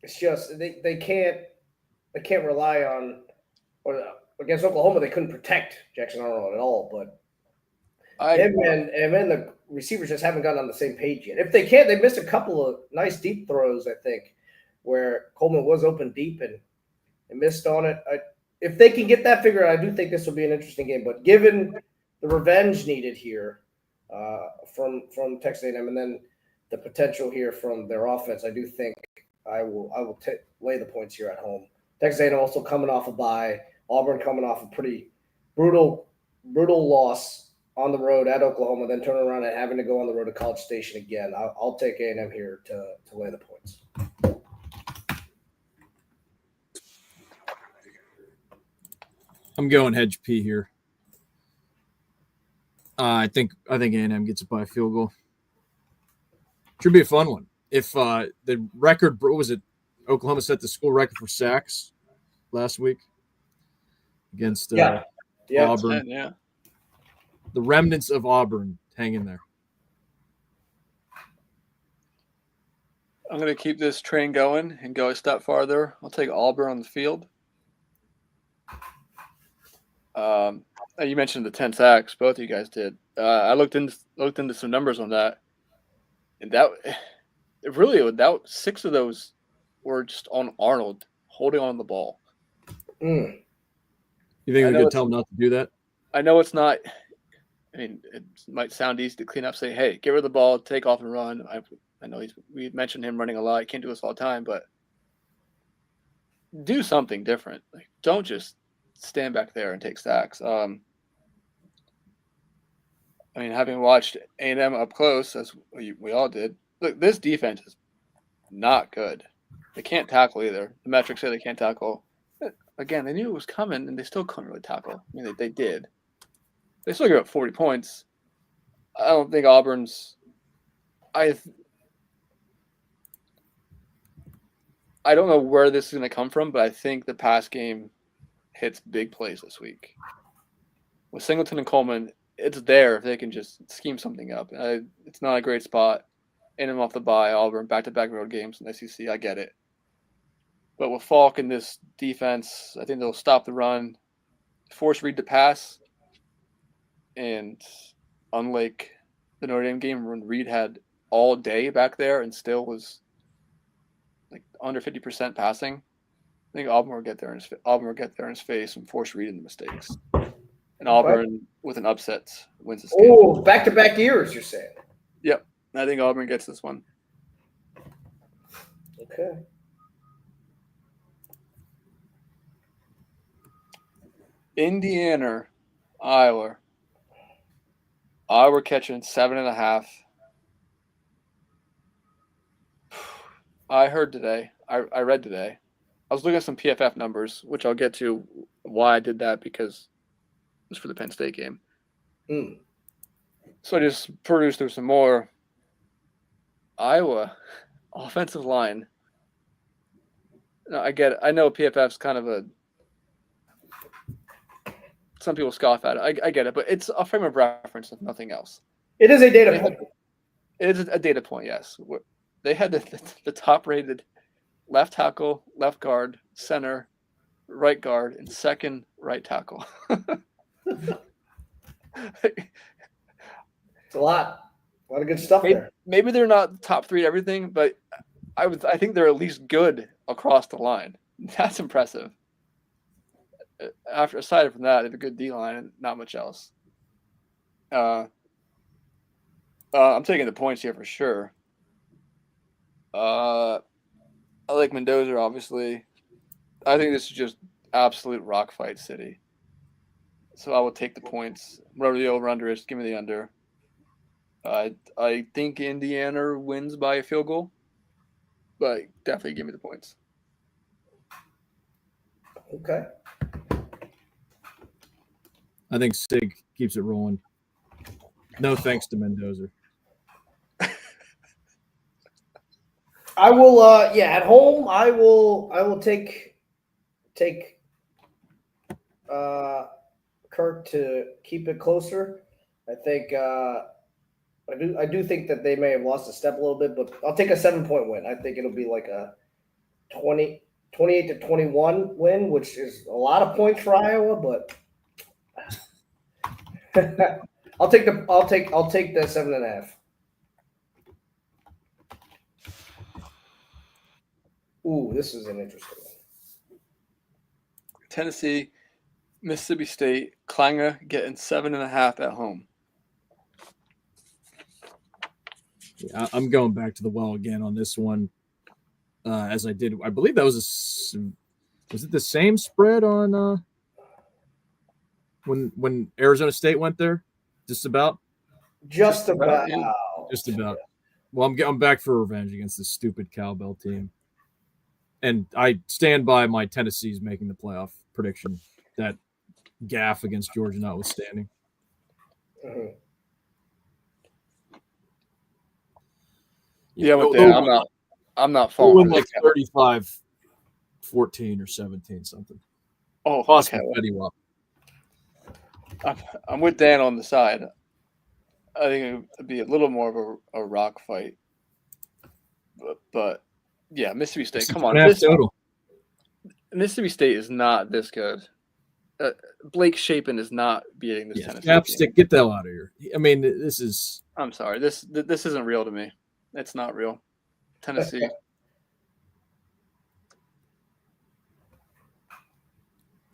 It's just they can't rely on, or against Oklahoma they couldn't protect Jackson Arnold at all. But and the receivers just haven't gotten on the same page yet. If they can't, they missed a couple of nice deep throws, I think, where Coleman was open deep and missed on it. If they can get that figured out, I do think this will be an interesting game. But given the revenge needed here from Texas A&M and then the potential here from their offense, I do think I will lay the points here at home. Texas A&M also coming off a bye. Auburn coming off a pretty brutal loss on the road at Oklahoma, then turning around and having to go on the road to College Station again. I'll take A&M here to lay the points. I'm going Hedge P here. I think A&M gets it by a field goal. Should be a fun one. If the record, what was it? Oklahoma set the school record for sacks last week against Auburn. Yeah. The remnants of Auburn hang in there. I'm going to keep this train going and go a step farther. I'll take Auburn on the field. You mentioned the 10 sacks. Both of you guys did. I looked into some numbers on that, and that 6 of those were just on Arnold holding on the ball. You think we could tell him not to do that? I know it's not. It might sound easy to clean up. Say, hey, get rid of the ball, take off and run. I know we mentioned him running a lot. He can't do this all the time, but do something different. Like, don't just stand back there and take sacks. Having watched A&M up close, as we all did, look, this defense is not good. They can't tackle either. The metrics say they can't tackle. Again, they knew it was coming, and they still couldn't really tackle. They did. They still gave up 40 points. I don't think Auburn's – I don't know where this is going to come from, but I think the pass game hits big plays this week. With Singleton and Coleman, it's there if they can just scheme something up. It's not a great spot. In and off the bye, Auburn, back-to-back road games in the SEC, I get it. But with Falk in this defense, I think they'll stop the run, force Reed to pass. And unlike the Notre Dame game when Reed had all day back there and still was like under 50% passing, I think Auburn will get there in his face and force Reed into mistakes. And Auburn, with an upset, wins this game. Oh, back-to-back years, you're saying? Yep. I think Auburn gets this one. Okay. Indiana Iowa. Iowa catching 7.5. I heard today. I read today. I was looking at some PFF numbers, which I'll get to why I did that because it was for the Penn State game. Mm. So I just perused through some more. Iowa offensive line. No, I get it. I know PFF's kind of a. Some people scoff at it. I get it, but it's a frame of reference, if nothing else. It is a data They point. It is a data point, yes. They had the top-rated left tackle, left guard, center, right guard, and second right tackle. It's a lot of good stuff there. Maybe they're not top 3 at everything, but I think they're at least good across the line. That's impressive. Aside from that, they have a good D line and not much else. I'm taking the points here for sure. I like Mendoza, obviously. I think this is just absolute rock fight city. So I will take the points. Whatever the over-under is, give me the under. I think Indiana wins by a field goal, but definitely give me the points. Okay. I think Sig keeps it rolling. No thanks to Mendoza. I will. At home, I will take Kirk to keep it closer. I think. I do think that they may have lost a step a little bit, but I'll take a 7-point win. I think it'll be like a 28-21 win, which is a lot of points for Iowa, but I'll take the 7.5. Ooh, this is an interesting one. Tennessee, Mississippi State, Klanger getting 7.5 at home. Yeah, I'm going back to the well again on this one, as I did. I believe that was it the same spread on when Arizona State went there? Just about. Just about. Just about. Well, I'm back for revenge against this stupid cowbell team, and I stand by my Tennessee's making the playoff prediction. That gaffe against Georgia notwithstanding. Mm-hmm. Yeah, with that, I'm not falling. Like 35-14 or 17 something. Oh, Possibly okay. Betty Wap. I'm with Dan on the side. I think it would be a little more of a rock fight. But yeah, Mississippi State. Come on, Mississippi State is not this good. Blake Shapen is not beating this Tennessee team. Get the hell out of here. I mean, this is. I'm sorry. This isn't real to me. It's not real. Tennessee.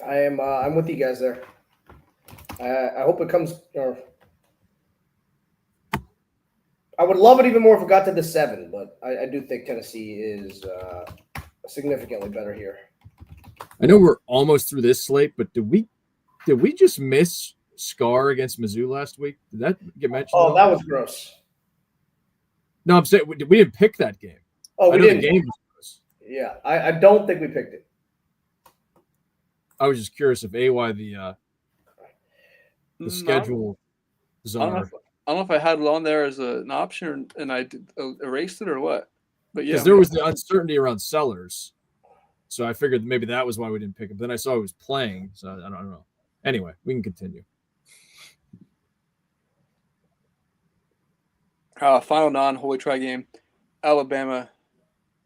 I'm with you guys there. I hope it comes. Or I would love it even more if it got to the 7, but I do think Tennessee is significantly better here. I know we're almost through this slate, but did we just miss Scar against Mizzou last week? Did that get mentioned? Oh, that was gross. No, I'm saying we didn't pick that game. Oh, we didn't. The game was gross. Yeah, I don't think we picked it. I was just curious if AY the schedule czar. I don't know if I had it on there as an option and I erased it or what. But yeah, because there was the uncertainty around Sellers, so I figured maybe that was why we didn't pick it. But then I saw he was playing, so I don't know. Anyway, we can continue. Final non-Holy Try game, Alabama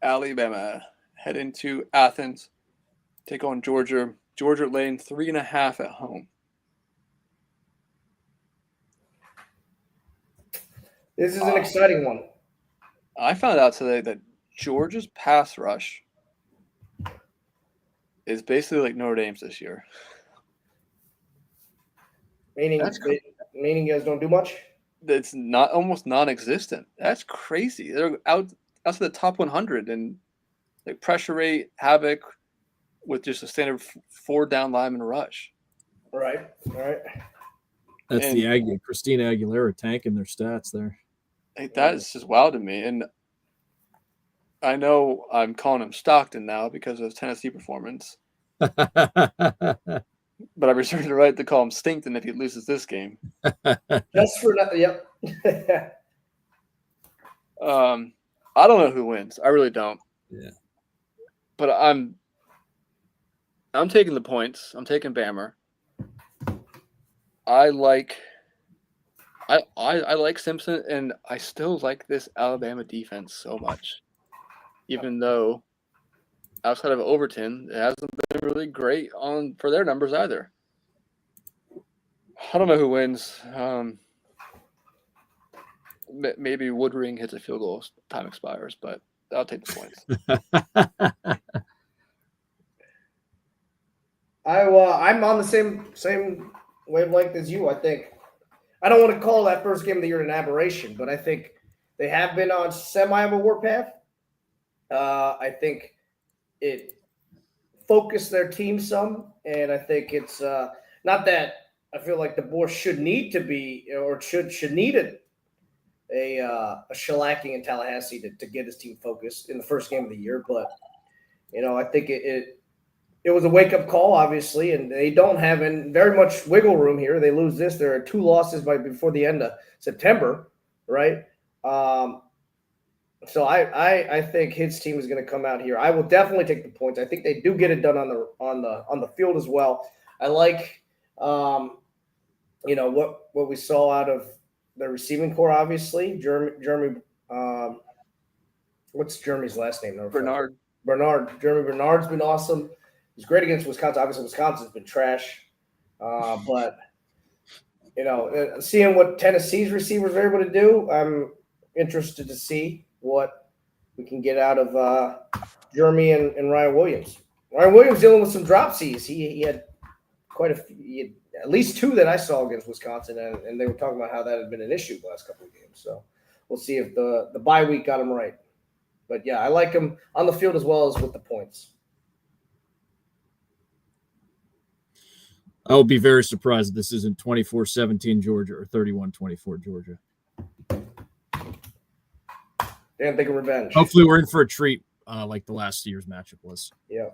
head into Athens, take on Georgia. Georgia laying 3.5 at home. This is an exciting one. I found out today that Georgia's pass rush is basically like Notre Dame's this year. Meaning you guys don't do much? It's not almost non-existent. That's crazy. They're outside the top 100 and like pressure rate, havoc with just a standard 4 down lineman rush. Right. That's And the Christina Aguilera tanking their stats there. like, that is just wild to me. And I know I'm calling him Stockton now because of his Tennessee performance, but I reserve the right to call him Stinkton if he loses this game. Just for that, yep. I don't know who wins. I really don't. Yeah. But I'm taking the points. I'm taking Bammer. I like Simpson, and I still like this Alabama defense so much. Even though outside of Overton, it hasn't been really great for their numbers either. I don't know who wins. Maybe Woodring hits a field goal, time expires, but I'll take the points. I'm on the same wavelength as you. I think I don't want to call that first game of the year an aberration, but I think they have been on semi of a warpath. I think it focused their team some, and I think it's not that I feel like the Boars should need to be or should need a shellacking in Tallahassee to get his team focused in the first game of the year, but I think it was a wake-up call, obviously, and they don't have very much wiggle room here. They lose this. There are 2 losses before the end of September, right? So I think his team is going to come out here. I will definitely take the points. I think they do get it done on the field as well. I like what we saw out of the receiving core, obviously. Jeremy what's Jeremy's last name? Bernard. Jeremy Bernard's been awesome. He's great against Wisconsin. Obviously, Wisconsin's been trash. But, seeing what Tennessee's receivers are able to do, I'm interested to see what we can get out of Jeremy and Ryan Williams. Ryan Williams dealing with some dropsies. He had at least 2 that I saw against Wisconsin, and they were talking about how that had been an issue the last couple of games. So we'll see if the bye week got him right. But, yeah, I like him on the field as well as with the points. I will be very surprised if this isn't 24-17 Georgia or 31-24 Georgia. Didn't think of revenge. Hopefully we're in for a treat like the last year's matchup was. Yeah.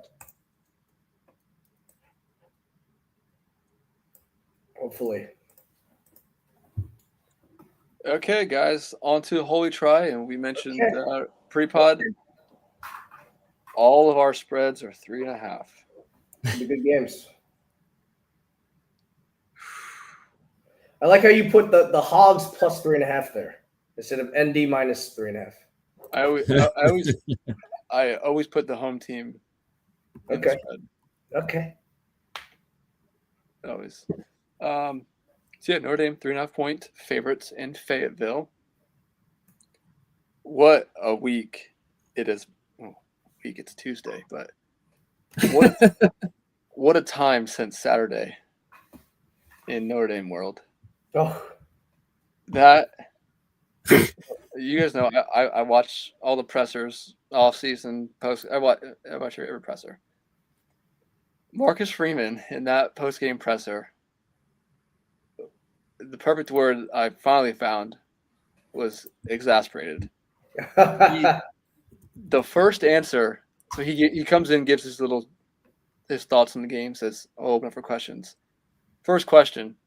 Hopefully. Okay, guys, on to Holy Try, and we mentioned pre-pod. All of our spreads are 3.5. Be good games. I like how you put the Hogs plus 3.5 there instead of ND minus 3.5. I always put the home team. Okay. Okay. Always. So yeah, Notre Dame 3.5 point favorites in Fayetteville. What a week it is! Week it's Tuesday, but what a time since Saturday in Notre Dame world. Oh, that you guys know I watch all the pressers off season post. I watch every presser. Marcus Freeman in that post game presser. The perfect word I finally found was exasperated. The first answer, so he comes in, gives his thoughts on the game, says, "I'll open up for questions." First question.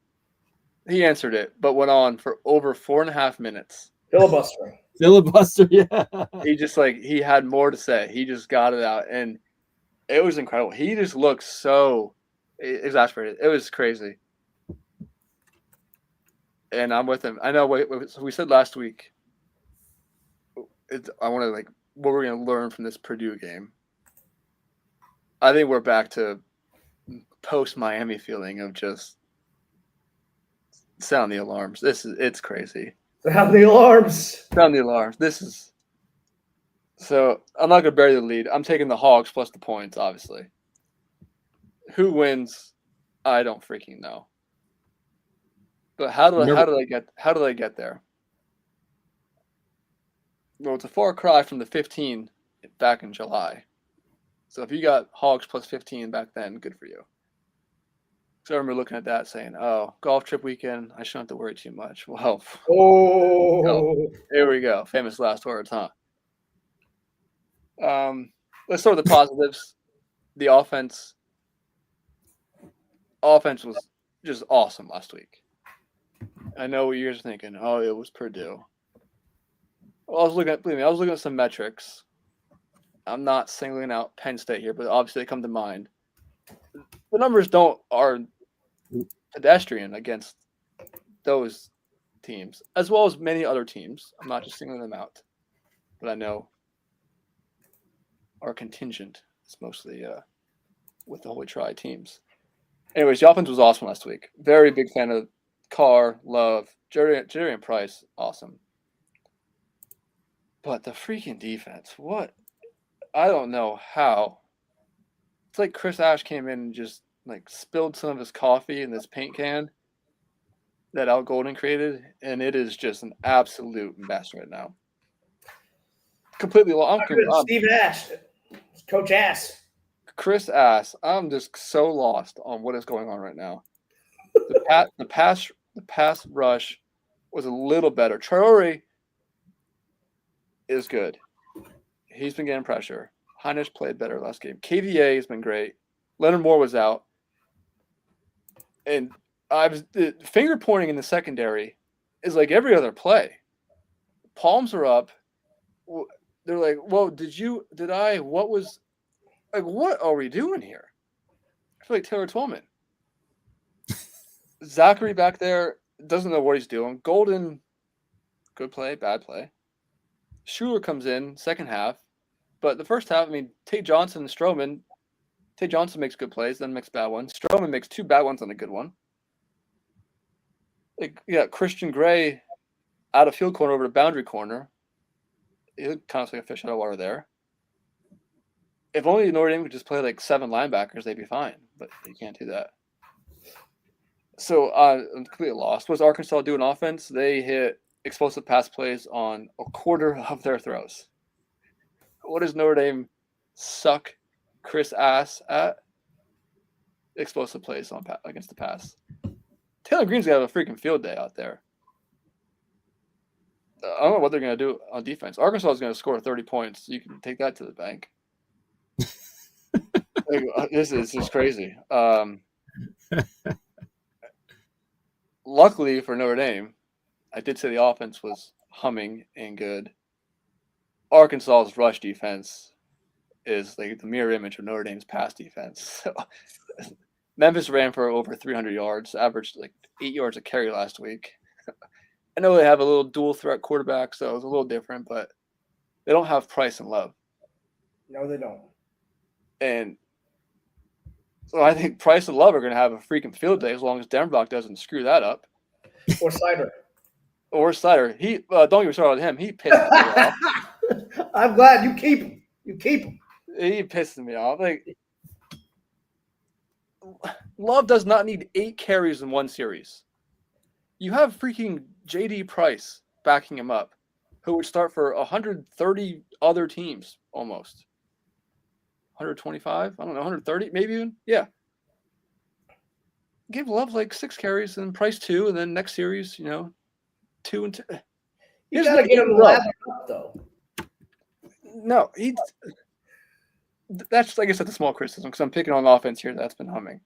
He answered it, but went on for over 4.5 minutes. Filibuster, yeah. He had more to say. He just got it out, and it was incredible. He just looked so exasperated. It was crazy. And I'm with him. I know. So we said last week, I want to what we're going to learn from this Purdue game. I think we're back to post Miami feeling of just sound the alarms. It's crazy. Sound the alarms. Sound the alarms. So I'm not gonna bury the lead. I'm taking the Hogs plus the points, obviously. Who wins? I don't freaking know. But how do they get there? Well, it's a far cry from the 15 back in July. So if you got Hogs plus 15 back then, good for you. Because I remember looking at that saying, "Oh, golf trip weekend. I shouldn't have to worry too much." Well, Oh, here we go. Famous last words, huh? Let's start with the positives. The offense was just awesome last week. I know what you guys are thinking. Oh, it was Purdue. Well, believe me, I was looking at some metrics. I'm not singling out Penn State here, but obviously they come to mind. The numbers are pedestrian against those teams, as well as many other teams. I'm not just singling them out, but I know our contingent is mostly with the Holy Try teams. Anyways, the offense was awesome last week. Very big fan of Carr, Love, Jerry and Price, awesome. But the freaking defense, what? I don't know how. It's like Chris Ash came in and just like spilled some of his coffee in this paint can that Al Golden created, and it is just an absolute mess right now. Completely lost. Steve Ash, Coach Ass. Chris Ass, I'm just so lost on what is going on right now. The pass rush was a little better. Traore is good. He's been getting pressure. Heinisch played better last game. KVA has been great. Leonard Moore was out. And the finger pointing in the secondary is like every other play. Palms are up. They're like, well, what are we doing here? I feel like Taylor Twellman. Zachary back there doesn't know what he's doing. Golden, good play, bad play. Schuler comes in second half. But the first half, I mean, Tate Johnson and Stroman. Tate Johnson makes good plays, then makes bad ones. Stroman makes 2 bad ones and a good one. Like, you got Christian Gray out of field corner over to boundary corner. He looked kind of like a fish out of water there. If only Notre Dame could just play like 7 linebackers, they'd be fine. But you can't do that. So I'm completely lost. What does Arkansas do in offense? They hit explosive pass plays on a quarter of their throws. What does Notre Dame suck Chris Ass at? Explosive plays against the pass. Taylor Green's going to have a freaking field day out there. I don't know what they're going to do on defense. Arkansas is going to score 30 points. You can take that to the bank. This is just crazy. Luckily for Notre Dame, I did say the offense was humming and good. Arkansas's rush defense is like the mirror image of Notre Dame's pass defense. So, Memphis ran for over 300 yards, averaged like 8 yards a carry last week. I know they have a little dual threat quarterback, so it's a little different, but they don't have Price and Love. No, they don't. And so I think Price and Love are going to have a freaking field day as long as Denbrock doesn't screw that up. Or Sider. He don't get me started on him. He pissed me off. I'm glad you keep him. You keep him. He pissed me off. Like, Love does not need 8 carries in one series. You have freaking J.D. Price backing him up, who would start for 130 other teams almost. 125? I don't know, 130 maybe even? Yeah. Give Love like 6 carries and Price 2, and then next series, 2 and 2. You got to get him lathered up, though. No, that's, like I said, the small criticism, because I'm picking on offense here. That's been humming.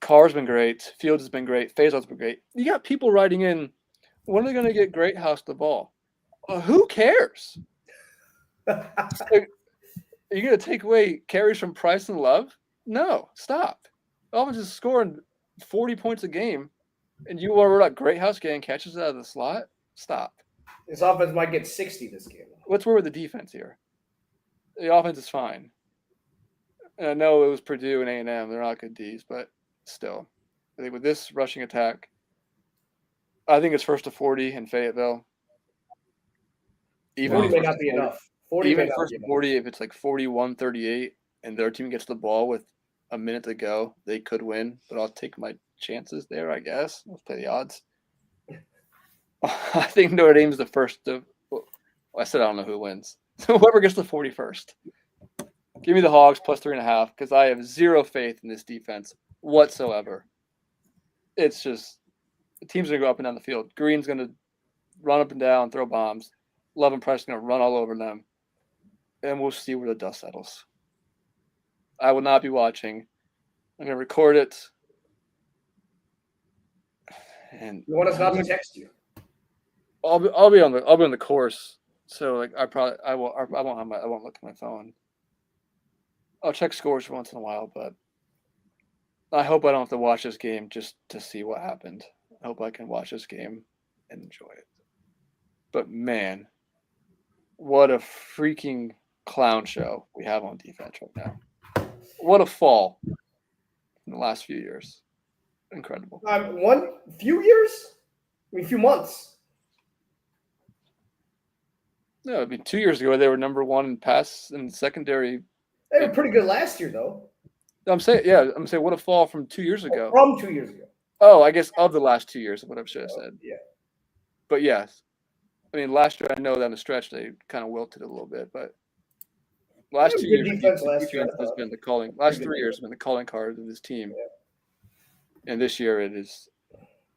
Carr's been great. Fields has been great. Faison's been great. You got people writing in, when are they going to get Greathouse the ball? Who cares? Like, are you going to take away carries from Price and Love? No, stop. Offense is scoring 40 points a game, and you want to worry about Greathouse getting catches out of the slot? Stop. This offense might get 60 this game. Let's worry with the defense here. The offense is fine. And I know it was Purdue and A&M. They're not good Ds, but still. I think with this rushing attack, I think it's first to 40 in Fayetteville. 40 may not be enough. 40 even first to 40, if it's like 41-38 and their team gets the ball with a minute to go, they could win. But I'll take my chances there, I guess. Let's play the odds. I think Notre Dame's the first to – I said I don't know who wins. So whoever gets the 41st. Give me the Hogs plus 3.5 because I have zero faith in this defense whatsoever. It's just the team's going to go up and down the field. Green's going to run up and down, throw bombs. Love and Price going to run all over them. And we'll see where the dust settles. I will not be watching. I'm going to record it. And You want us not to text you? I'll be on the course. So like I won't look at my phone. I'll check scores once in a while, but I hope I don't have to watch this game just to see what happened. I hope I can watch this game and enjoy it. But man, what a freaking clown show we have on defense right now. What a fall in the last few years. Incredible. Few years? I mean, few months. No, I mean 2 years ago they were number one in pass and secondary. They were pretty good last year, though. I'm saying what a fall from 2 years ago. From 2 years ago. Oh, I guess of the last 2 years, what I should have said. Yeah. But yes, I mean last year I know down the stretch they kind of wilted a little bit, but last 2 years defense last year has been the calling. Last 3 years has been the calling card of this team, and this year it is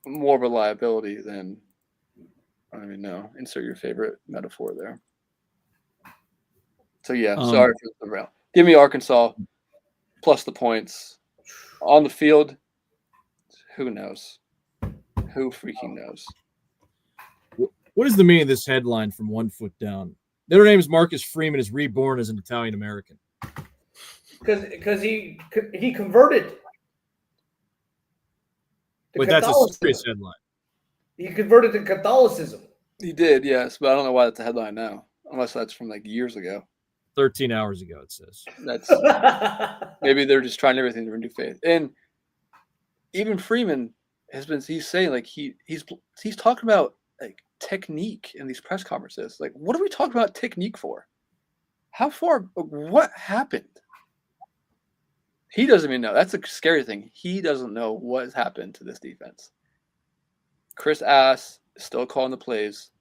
more of a liability than I don't even know. Insert your favorite metaphor there. So yeah, sorry for the round. Give me Arkansas plus the points on the field. Who knows? Who freaking knows? What is the meaning of this headline from 1 foot down? Notre Dame's Marcus Freeman is reborn as an Italian American. Because he converted. But that's a serious headline. He converted to Catholicism. He did, yes, but I don't know why that's a headline now, unless that's from like years ago. 13 hours ago, it says. That's maybe they're just trying everything to renew faith. And even Freeman he's saying like he's talking about like technique in these press conferences. Like, what are we talking about technique for? What happened? He doesn't even know. That's a scary thing. He doesn't know what has happened to this defense. Chris Ass is still calling the plays.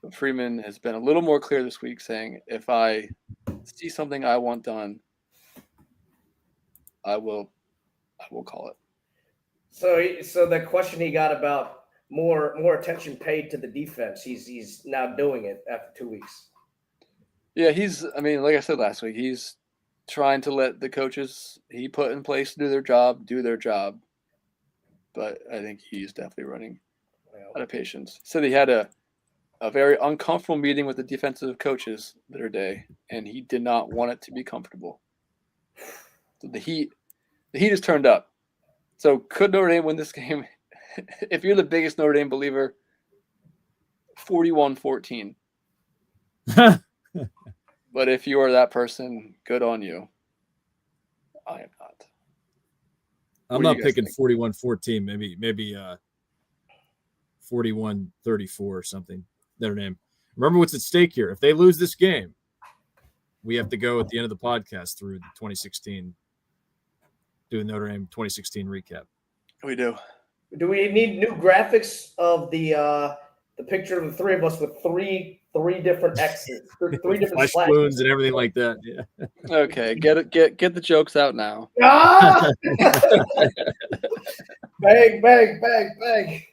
But Freeman has been a little more clear this week, saying, if I see something I want done, I will call it. So the question he got about more attention paid to the defense, he's now doing it after 2 weeks. Yeah, like I said last week, he's trying to let the coaches he put in place to do their job. But I think he's definitely running out of patience. Said he had a very uncomfortable meeting with the defensive coaches the other day, and he did not want it to be comfortable. So the heat is turned up. So could Notre Dame win this game? If you're the biggest Notre Dame believer, 41-14. But if you are that person, good on you. I am not. I'm not picking 41-14, maybe 41-34 or something. Notre Dame. Remember what's at stake here. If they lose this game, we have to go at the end of the podcast through the 2016, do a Notre Dame 2016 recap. We do. Do we need new graphics of the picture of the three of us with three different X's, three different flash balloons and everything like that? Yeah. Okay, get the jokes out now. Ah! Bang, bang, bang, bang.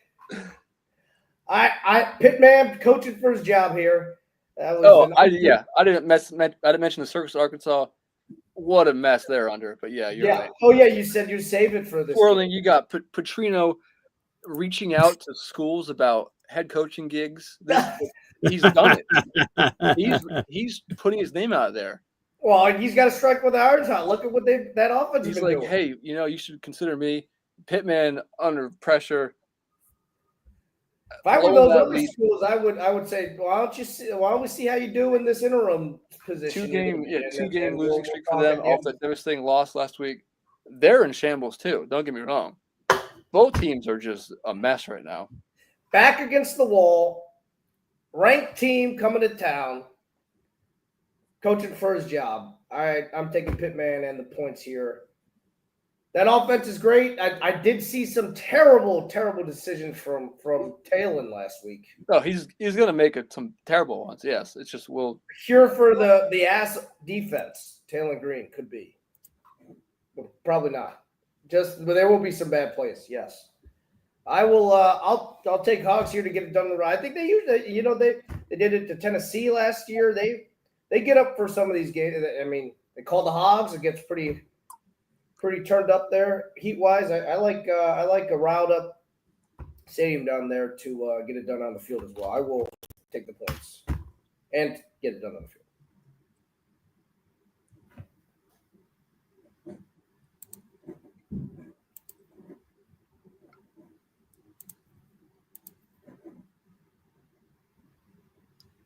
Pittman coaching for his job here. I didn't mention the Circus of Arkansas. What a mess they're under. But yeah, you're right. Oh yeah, you said you save it for this. Swirling, you got Petrino reaching out to schools about head coaching gigs. He's done it. He's putting his name out there. Well, he's got to strike with the irons out. Look at what that offense. He's like, doing. Hey, you should consider me. Pittman under pressure. If I were those other schools, I would say, why don't we see how you do in this interim position? Two game losing streak for them off that devastating loss last week. They're in shambles too. Don't get me wrong. Both teams are just a mess right now. Back against the wall, ranked team coming to town, coaching for his job. All right, I'm taking Pittman and the points here. That offense is great. I did see some terrible decisions from Talon last week. No, he's going to make some terrible ones. Yes, it's just Cure for the ass defense. Talon Green could be, but probably not. But there will be some bad plays. Yes, I will. I'll take Hogs here to get it done. I think they usually, they did it to Tennessee last year. They get up for some of these games. I mean, they call the Hogs. It gets pretty turned up there heat wise. I like a riled up stadium down there to get it done on the field as well. I will take the points and get it done on the field.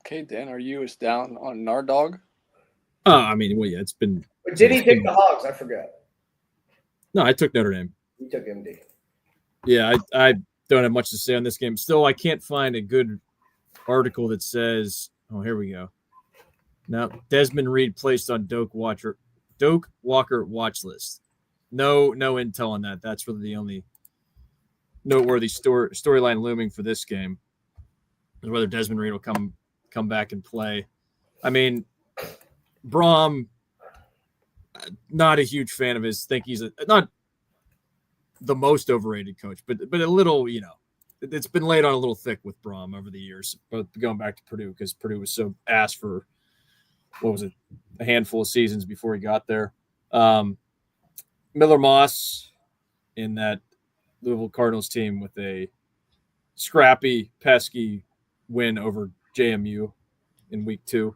Okay, Dan, are you down on Nardog? I mean, well, yeah, it's been. But did he take the Hogs? I forgot. No, I took Notre Dame. He took MD. Yeah, I don't have much to say on this game. Still, I can't find a good article that says, oh, here we go. Now, Desmond Reed placed on Doak Walker watch list. No intel on that. That's really the only noteworthy storyline looming for this game is whether Desmond Reed will come back and play. I mean, Braum, not a huge fan of his. Think he's not the most overrated coach, but a little, it's been laid on a little thick with Braum over the years, both going back to Purdue because Purdue was so ass for, what was it, a handful of seasons before he got there. Miller Moss in that Louisville Cardinals team with a scrappy, pesky win over JMU in week 2.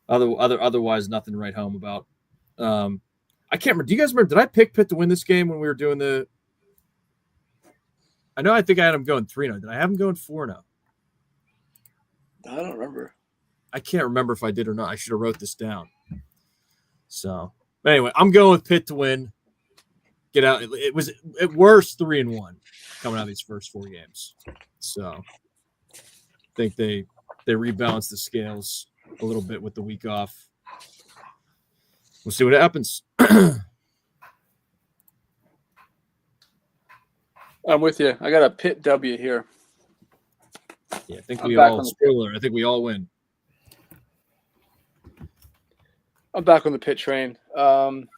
Otherwise, nothing to write home about. I can't remember. Do you guys remember? Did I pick Pitt to win this game when we were doing I think I had him going 3-0. Did I have him going 4-0? I don't remember. I can't remember if I did or not. I should have wrote this down. So, but anyway, I'm going with Pitt to win. Get out. It was at worst 3-1 coming out of these first 4 games. So, I think they rebalanced the scales a little bit with the week off. We'll see what happens. I'm with you. I got a Pitt W here. Yeah, I think we all win. I'm back on the Pitt train. And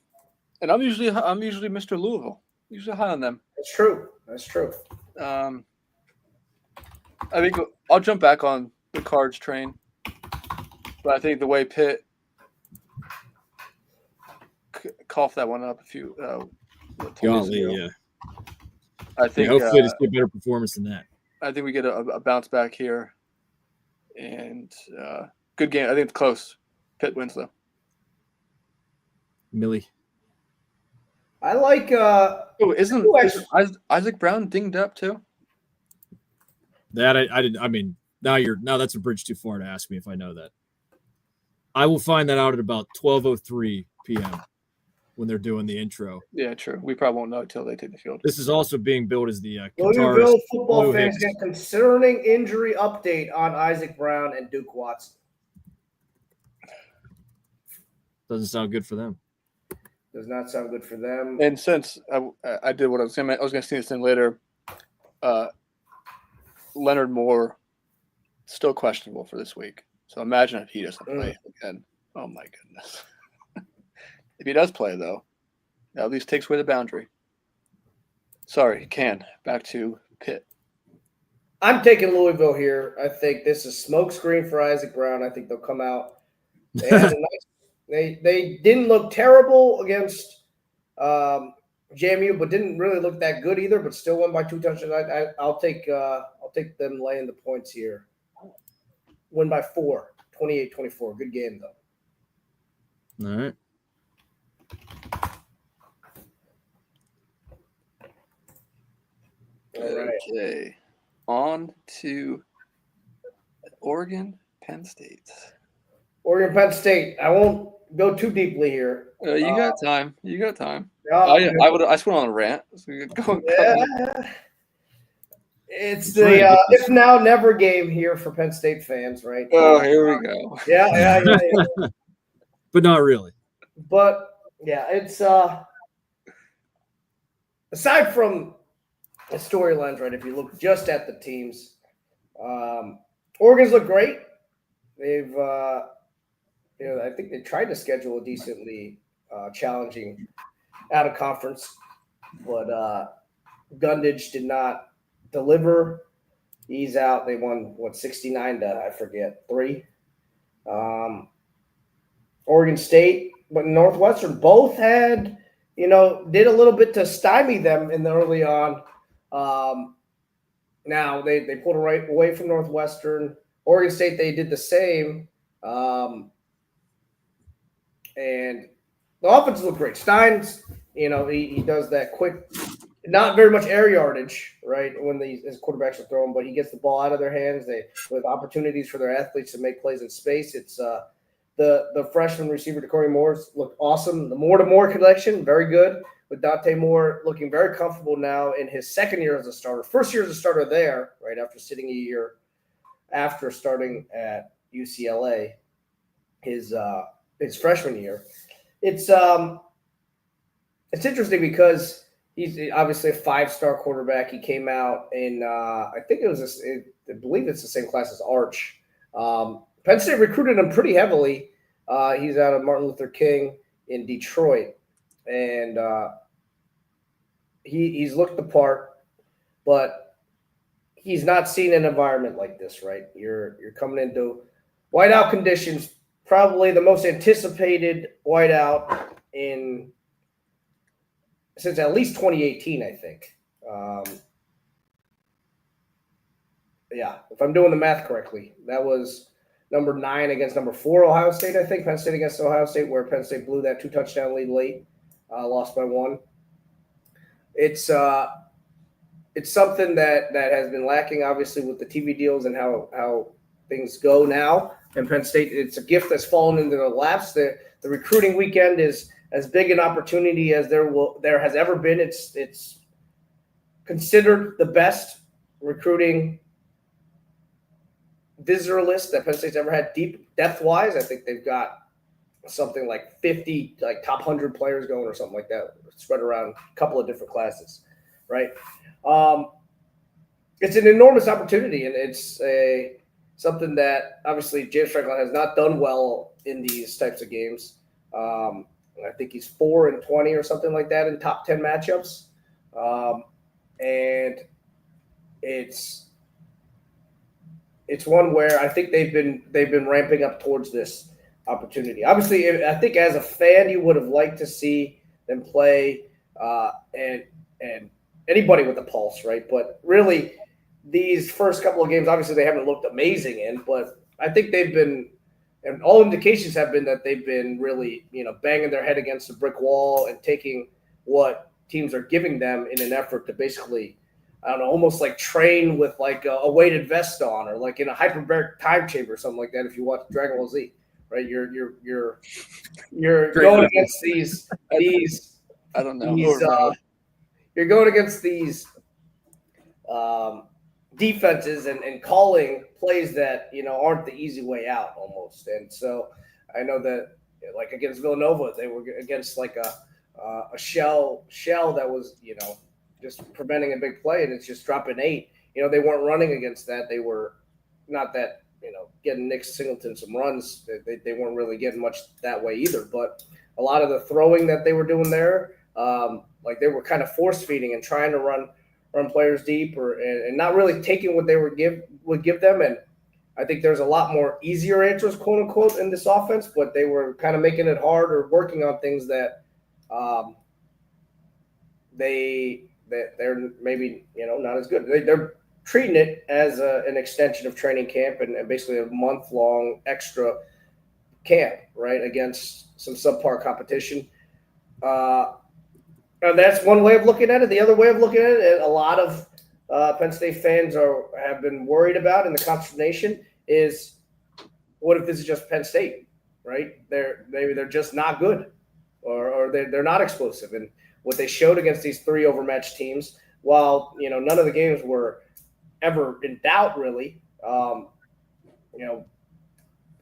I'm usually Mr. Louisville. Usually high on them. That's true. I think I'll jump back on the Cards train. But I think the way Pitt coughed that one up a few Golly, yeah. I think hopefully it's a better performance than that. I think we get a bounce back here. And good game. I think it's close. Pitt wins though. Millie. I like isn't Isaac Brown dinged up too? That I didn't. I mean, now that's a bridge too far to ask me if I know that. I will find that out at about 12:03 p.m. when they're doing the intro. Yeah, true. We probably won't know until they take the field. This is also being billed as the Louisville football fans get concerning injury update on Isaac Brown and Duke Watson. Doesn't sound good for them. Does not sound good for them. And since I did what I was going to see this thing later. Leonard Moore still questionable for this week. So imagine if he doesn't play again. Oh my goodness. If he does play though, that at least takes away the boundary. Sorry, back to Pitt. I'm taking Louisville here. I think this is smokescreen for Isaac Brown. I think they'll come out. They didn't look terrible against JMU, but didn't really look that good either. But still won by 2 touchdowns. I'll take them laying the points here. Win by 4, 28-24. Good game though. All right. Okay. On to Oregon, Penn State. Oregon, Penn State. I won't go too deeply here. You got time. Yeah, I just went on a rant. So it's the if now never game here for Penn State fans, right? Oh, here we go. Yeah. But not really. But yeah, it's aside from the storylines, right? If you look just at the teams, Oregon's look great. They've, I think they tried to schedule a decently challenging out of conference, but Gundage did not deliver. He's out. They won 69 to I forget 3. Oregon State, but Northwestern both had, did a little bit to stymie them in the early on. Now they pulled right away from Northwestern. Oregon State, they did the same. And the offense looked great. Steins, he does that quick, not very much air yardage, right, when his quarterbacks are throwing, but he gets the ball out of their hands. With opportunities for their athletes to make plays in space. It's the freshman receiver, Corey Morris, looked awesome. The Moore-to-Moore connection, very good, with Dante Moore looking very comfortable now in his second year as a starter. First year as a starter there, right, after sitting a year after starting at UCLA his freshman year. It's interesting because he's obviously a 5-star quarterback. He came out in I believe it's the same class as Arch. Penn State recruited him pretty heavily. He's out of Martin Luther King in Detroit, and he's looked the part, but he's not seen an environment like this, right? You're coming into whiteout conditions, probably the most anticipated whiteout since at least 2018, I think. If I'm doing the math correctly, that was number 9 against number 4 Ohio State, I think. Penn State against Ohio State, where Penn State blew that 2-touchdown lead late, lost by 1. It's something that has been lacking, obviously, with the TV deals and how things go now. And Penn State, it's a gift that's fallen into their laps. The recruiting weekend is as big an opportunity as there has ever been. It's considered the best recruiting visitor list that Penn State's ever had, depth-wise. I think they've got something like 50 top 100 players going or something like that, spread around a couple of different classes, right? It's an enormous opportunity, and it's something that obviously James Franklin has not done well in these types of games. I think he's 4-20 or something like that in top 10 matchups, and it's one where I think they've been ramping up towards this opportunity. Obviously, I think as a fan, you would have liked to see them play and anybody with a pulse, right? But really, these first couple of games, obviously, they haven't looked amazing in, but I think they've been, and all indications have been that they've been really, banging their head against a brick wall and taking what teams are giving them in an effort to basically, I don't know, almost like train with like a weighted vest on, or like in a hyperbaric time chamber or something like that. If you watch Dragon Ball Z, right? You're going against these. I don't know. You're going against these defenses and calling plays that aren't the easy way out almost. And so I know that like against Villanova, they were against like a shell that was just preventing a big play, and it's just dropping 8. They weren't running against that. They were not that getting Nick Singleton some runs. They weren't really getting much that way either. But a lot of the throwing that they were doing there, like they were kind of force feeding and trying to run players deep, and not really taking what they would give them. And I think there's a lot more easier answers, quote unquote, in this offense, but they were kind of making it hard or working on things that they're maybe not as good. They're treating it as an extension of training camp and basically a month-long extra camp, right, against some subpar competition. And that's one way of looking at it. The other way of looking at it, a lot of Penn State fans have been worried about, and the consternation is, what if this is just Penn State, right? Maybe they're just not good, or they're not explosive. And what they showed against these 3 overmatched teams, while none of the games were ever in doubt, really.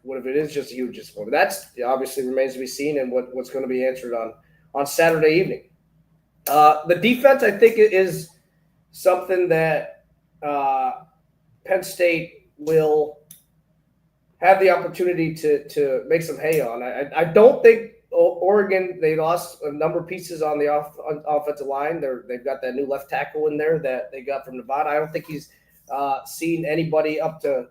What if it is just a huge disappointment? That's obviously remains to be seen, and what's going to be answered on Saturday evening. The defense, I think, is something that Penn State will have the opportunity to make some hay on. I don't think Oregon, they lost a number of pieces on the offensive line. They've got that new left tackle in there that they got from Nevada. I don't think he's seen anybody up to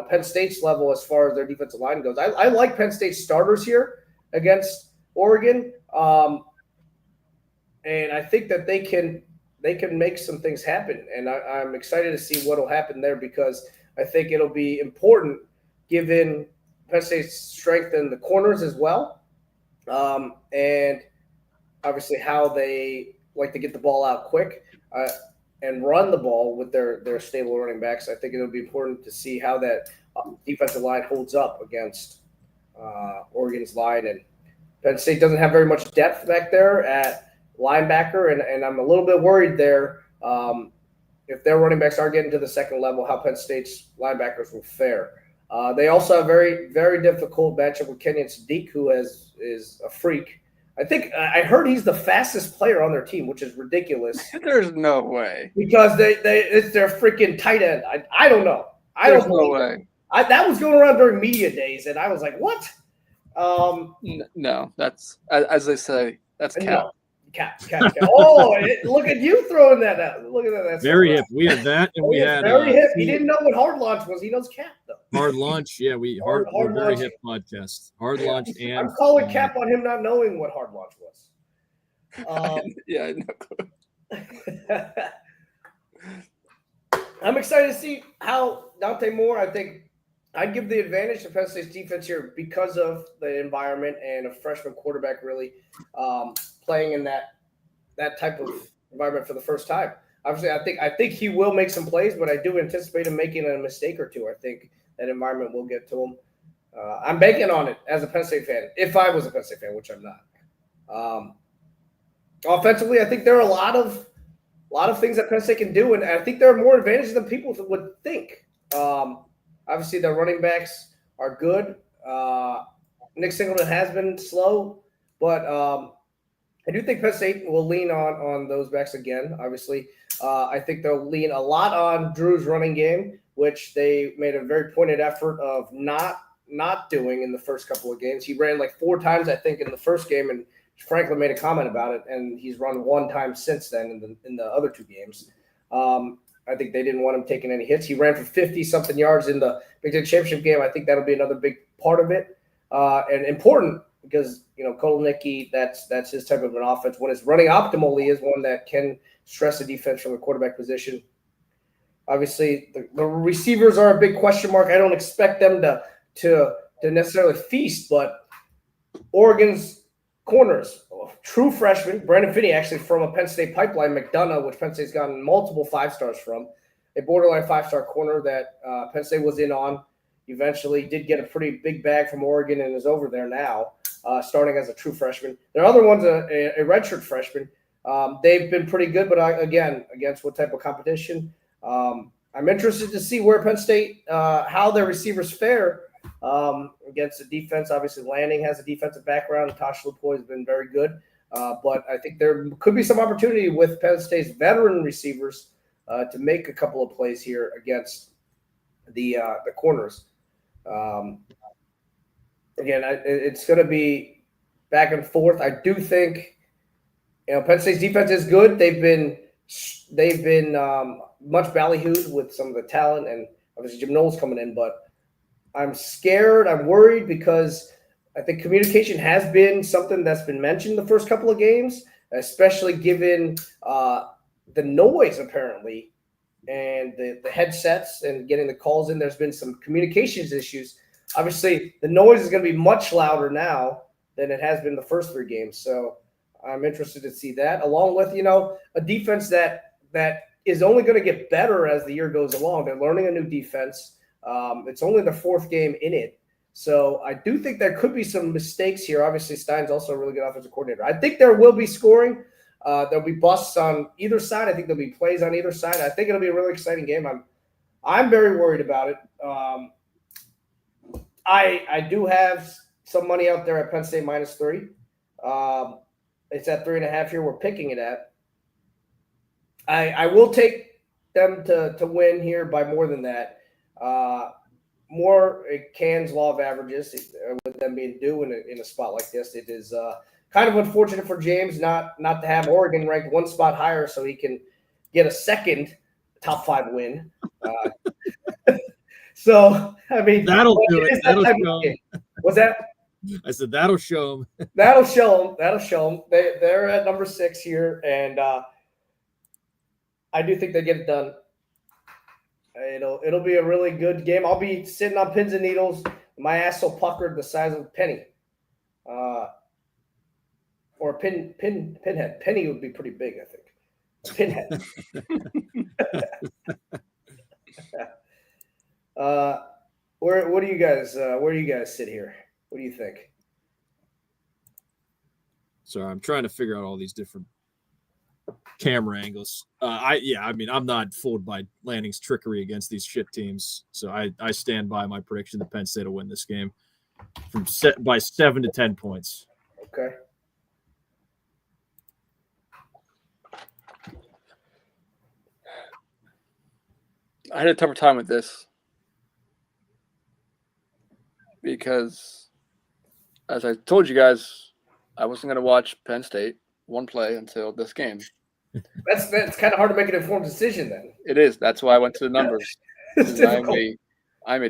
Penn State's level as far as their defensive line goes. I like Penn State's starters here against Oregon, and I think that they can make some things happen. And I'm excited to see what will happen there because I think it'll be important given Penn State's strength in the corners as well. And obviously how they like to get the ball out quick and run the ball with their stable running backs. I think it'll be important to see how that defensive line holds up against Oregon's line. And Penn State doesn't have very much depth back there at linebacker, and I'm a little bit worried there if their running backs are getting to the second level, how Penn State's linebackers will fare. They also have very, very difficult matchup with Kenyon Sadiq, who is a freak. I think I heard he's the fastest player on their team, which is ridiculous. There's no way. Because it's their freaking tight end. I don't know. There's no way. That was going around during media days, and I was like, what? No, that's as they say, that's cap. No. Cap. Oh, look at you throwing that out. Look at that. That's very hip. We had that, and we had very hip. He didn't know what hard launch was. He knows cap though. Hard launch. Yeah, we're very hip podcast. Hard launch, and I'm calling cap on him not knowing what hard launch was. Yeah, I know. I'm excited to see how Dante Moore. I think I'd give the advantage to Penn State's defense here because of the environment and a freshman quarterback really playing in that type of environment for the first time. Obviously, I think he will make some plays, but I do anticipate him making a mistake or two. I think that environment will get to him. I'm banking on it as a Penn State fan. If I was a Penn State fan, which I'm not. Offensively, I think there are a lot of things that Penn State can do, and I think there are more advantages than people would think. Obviously, their running backs are good. Nick Singleton has been slow, but I do think Penn State will lean on those backs again. Obviously, I think they'll lean a lot on Drew's running game, which they made a very pointed effort of not doing in the first couple of games. He ran like 4 times, I think, in the first game, and Franklin made a comment about it, and he's run 1 time since then in the other 2 games. I think they didn't want him taking any hits. He ran for 50-something yards in the Big Ten Championship game. I think that'll be another big part of it, and important because Kotelnicki, that's his type of an offense. When it's running optimally, is one that can stress the defense from the quarterback position. Obviously, the receivers are a big question mark. I don't expect them to necessarily feast, but Oregon's corners, true freshman, Brandon Finney, actually from a Penn State pipeline, McDonough, which Penn State's gotten multiple 5-stars from, a borderline 5-star corner that Penn State was in on. Eventually did get a pretty big bag from Oregon and is over there now, starting as a true freshman. Their other one's a redshirt freshman. They've been pretty good, but again, against what type of competition? I'm interested to see where Penn State, how their receivers fare against the defense. Obviously, Lanning has a defensive background. Tosh Lupoy has been very good. But I think there could be some opportunity with Penn State's veteran receivers to make a couple of plays here against the corners. Again, it's going to be back and forth. I do think, Penn State's defense is good. They've been much ballyhooed with some of the talent, and obviously Jim Knowles coming in. But I'm scared. I'm worried because I think communication has been something that's been mentioned the first couple of games, especially given the noise apparently and the headsets and getting the calls in. There's been some communications issues. Obviously, the noise is going to be much louder now than it has been the first 3 games. So I'm interested to see that, along with, a defense that is only going to get better as the year goes along. They're learning a new defense. It's only the 4th game in it. So I do think there could be some mistakes here. Obviously, Stein's also a really good offensive coordinator. I think there will be scoring. There'll be busts on either side. I think there'll be plays on either side. I think it'll be a really exciting game. I'm very worried about it. I do have some money out there at Penn State -3. It's at 3.5 here. We're picking it at. I will take them to win here by more than that. More Can's law of averages with them being due in a spot like this. It is kind of unfortunate for James not to have Oregon ranked one spot higher so he can get a second top 5 win. So, I mean, that'll do it. That'll show him. What's that? I said that'll show him. That'll show them. That'll show them. They're at number 6 here, and I do think they get it done. It'll be a really good game. I'll be sitting on pins and needles. My ass so puckered the size of a penny, or a pinhead. Penny would be pretty big, I think. A pinhead. Where do you guys sit here? What do you think? Sorry, I'm trying to figure out all these different camera angles. I'm not fooled by Lanning's trickery against these shit teams. So I stand by my prediction that Penn State will win this game by 7 to 10 points. Okay. I had a tougher time with this because, as I told you guys, I wasn't going to watch Penn State one play until this game. That's kind of hard to make an informed decision then. It is. That's why I went to the numbers. I'm a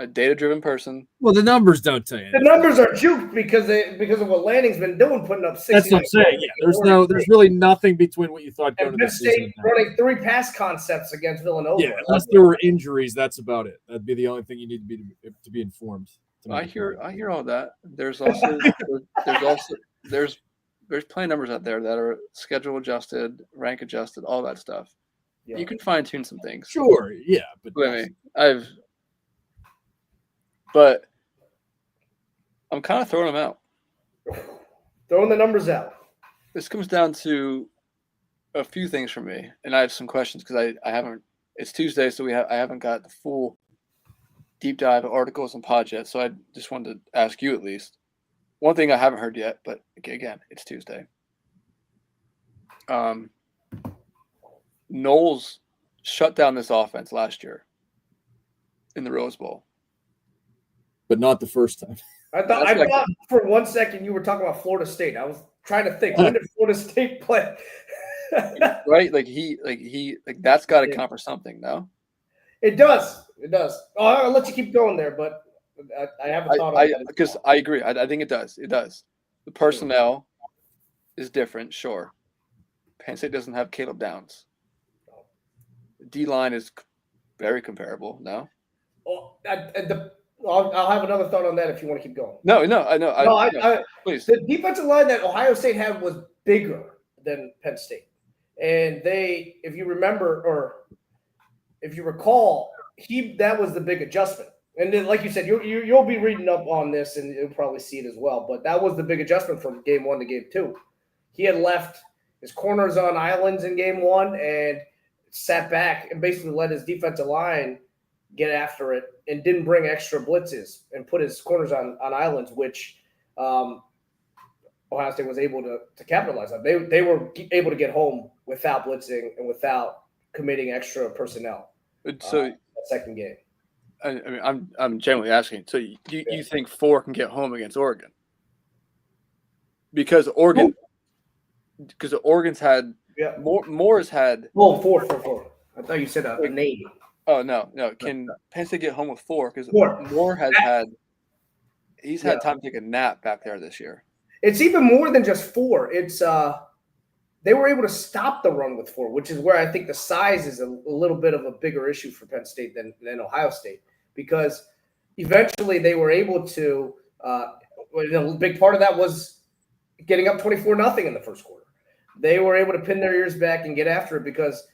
data-driven person. Well, the numbers don't tell you. The numbers are juked because of what Lanning's been doing, putting up 60. That's what I'm saying. Yeah, there's really nothing between what you thought going and into Penn the State season. running 3 pass concepts against Villanova. Yeah, unless there were injuries, that's about it. That'd be the only thing you need to be informed. I hear all that. There's also there's plenty of numbers out there that are schedule adjusted, rank adjusted, all that stuff. Yeah. You can fine tune some things. Sure, yeah, but but I'm kind of throwing them out. Throwing the numbers out. This comes down to a few things for me, and I have some questions because I haven't. It's Tuesday, so I haven't got the full deep dive articles and pods yet. So I just wanted to ask you at least one thing I haven't heard yet. But again, it's Tuesday. Knowles shut down this offense last year in the Rose Bowl, but not the first time. I thought for 1 second you were talking about Florida State. I was trying to think, when did Florida State play? Right? That's got to count for something, no? It does. Oh, I'll let you keep going there, but I haven't thought of that. Because I agree. I think it does. It does. The personnel is different, sure. Penn State doesn't have Caleb Downs. The D-line is very comparable, no? Well, I'll have another thought on that if you want to keep going. No, I know. Please. The defensive line that Ohio State had was bigger than Penn State. And if you remember, or if you recall, that was the big adjustment. And then, like you said, you'll be reading up on this, and you'll probably see it as well. But that was the big adjustment from game 1 to game 2. He had left his corners on islands in game 1 and sat back and basically let his defensive line get after it and didn't bring extra blitzes and put his corners on islands, which Ohio State was able to capitalize on. They were able to get home without blitzing and without committing extra personnel. So that second game. I mean, I'm genuinely asking. So you think 4 can get home against Oregon? Because Oregon's had Moore's had. Oh, 4. I thought you said a name. Oh no! Can Penn State get home with 4? Because Moore has had time to take a nap back there this year. It's even more than just 4. It's they were able to stop the run with 4, which is where I think the size is a little bit of a bigger issue for Penn State than Ohio State, because eventually they were able to. A big part of that was getting up 24-0 in the first quarter. They were able to pin their ears back and get after it because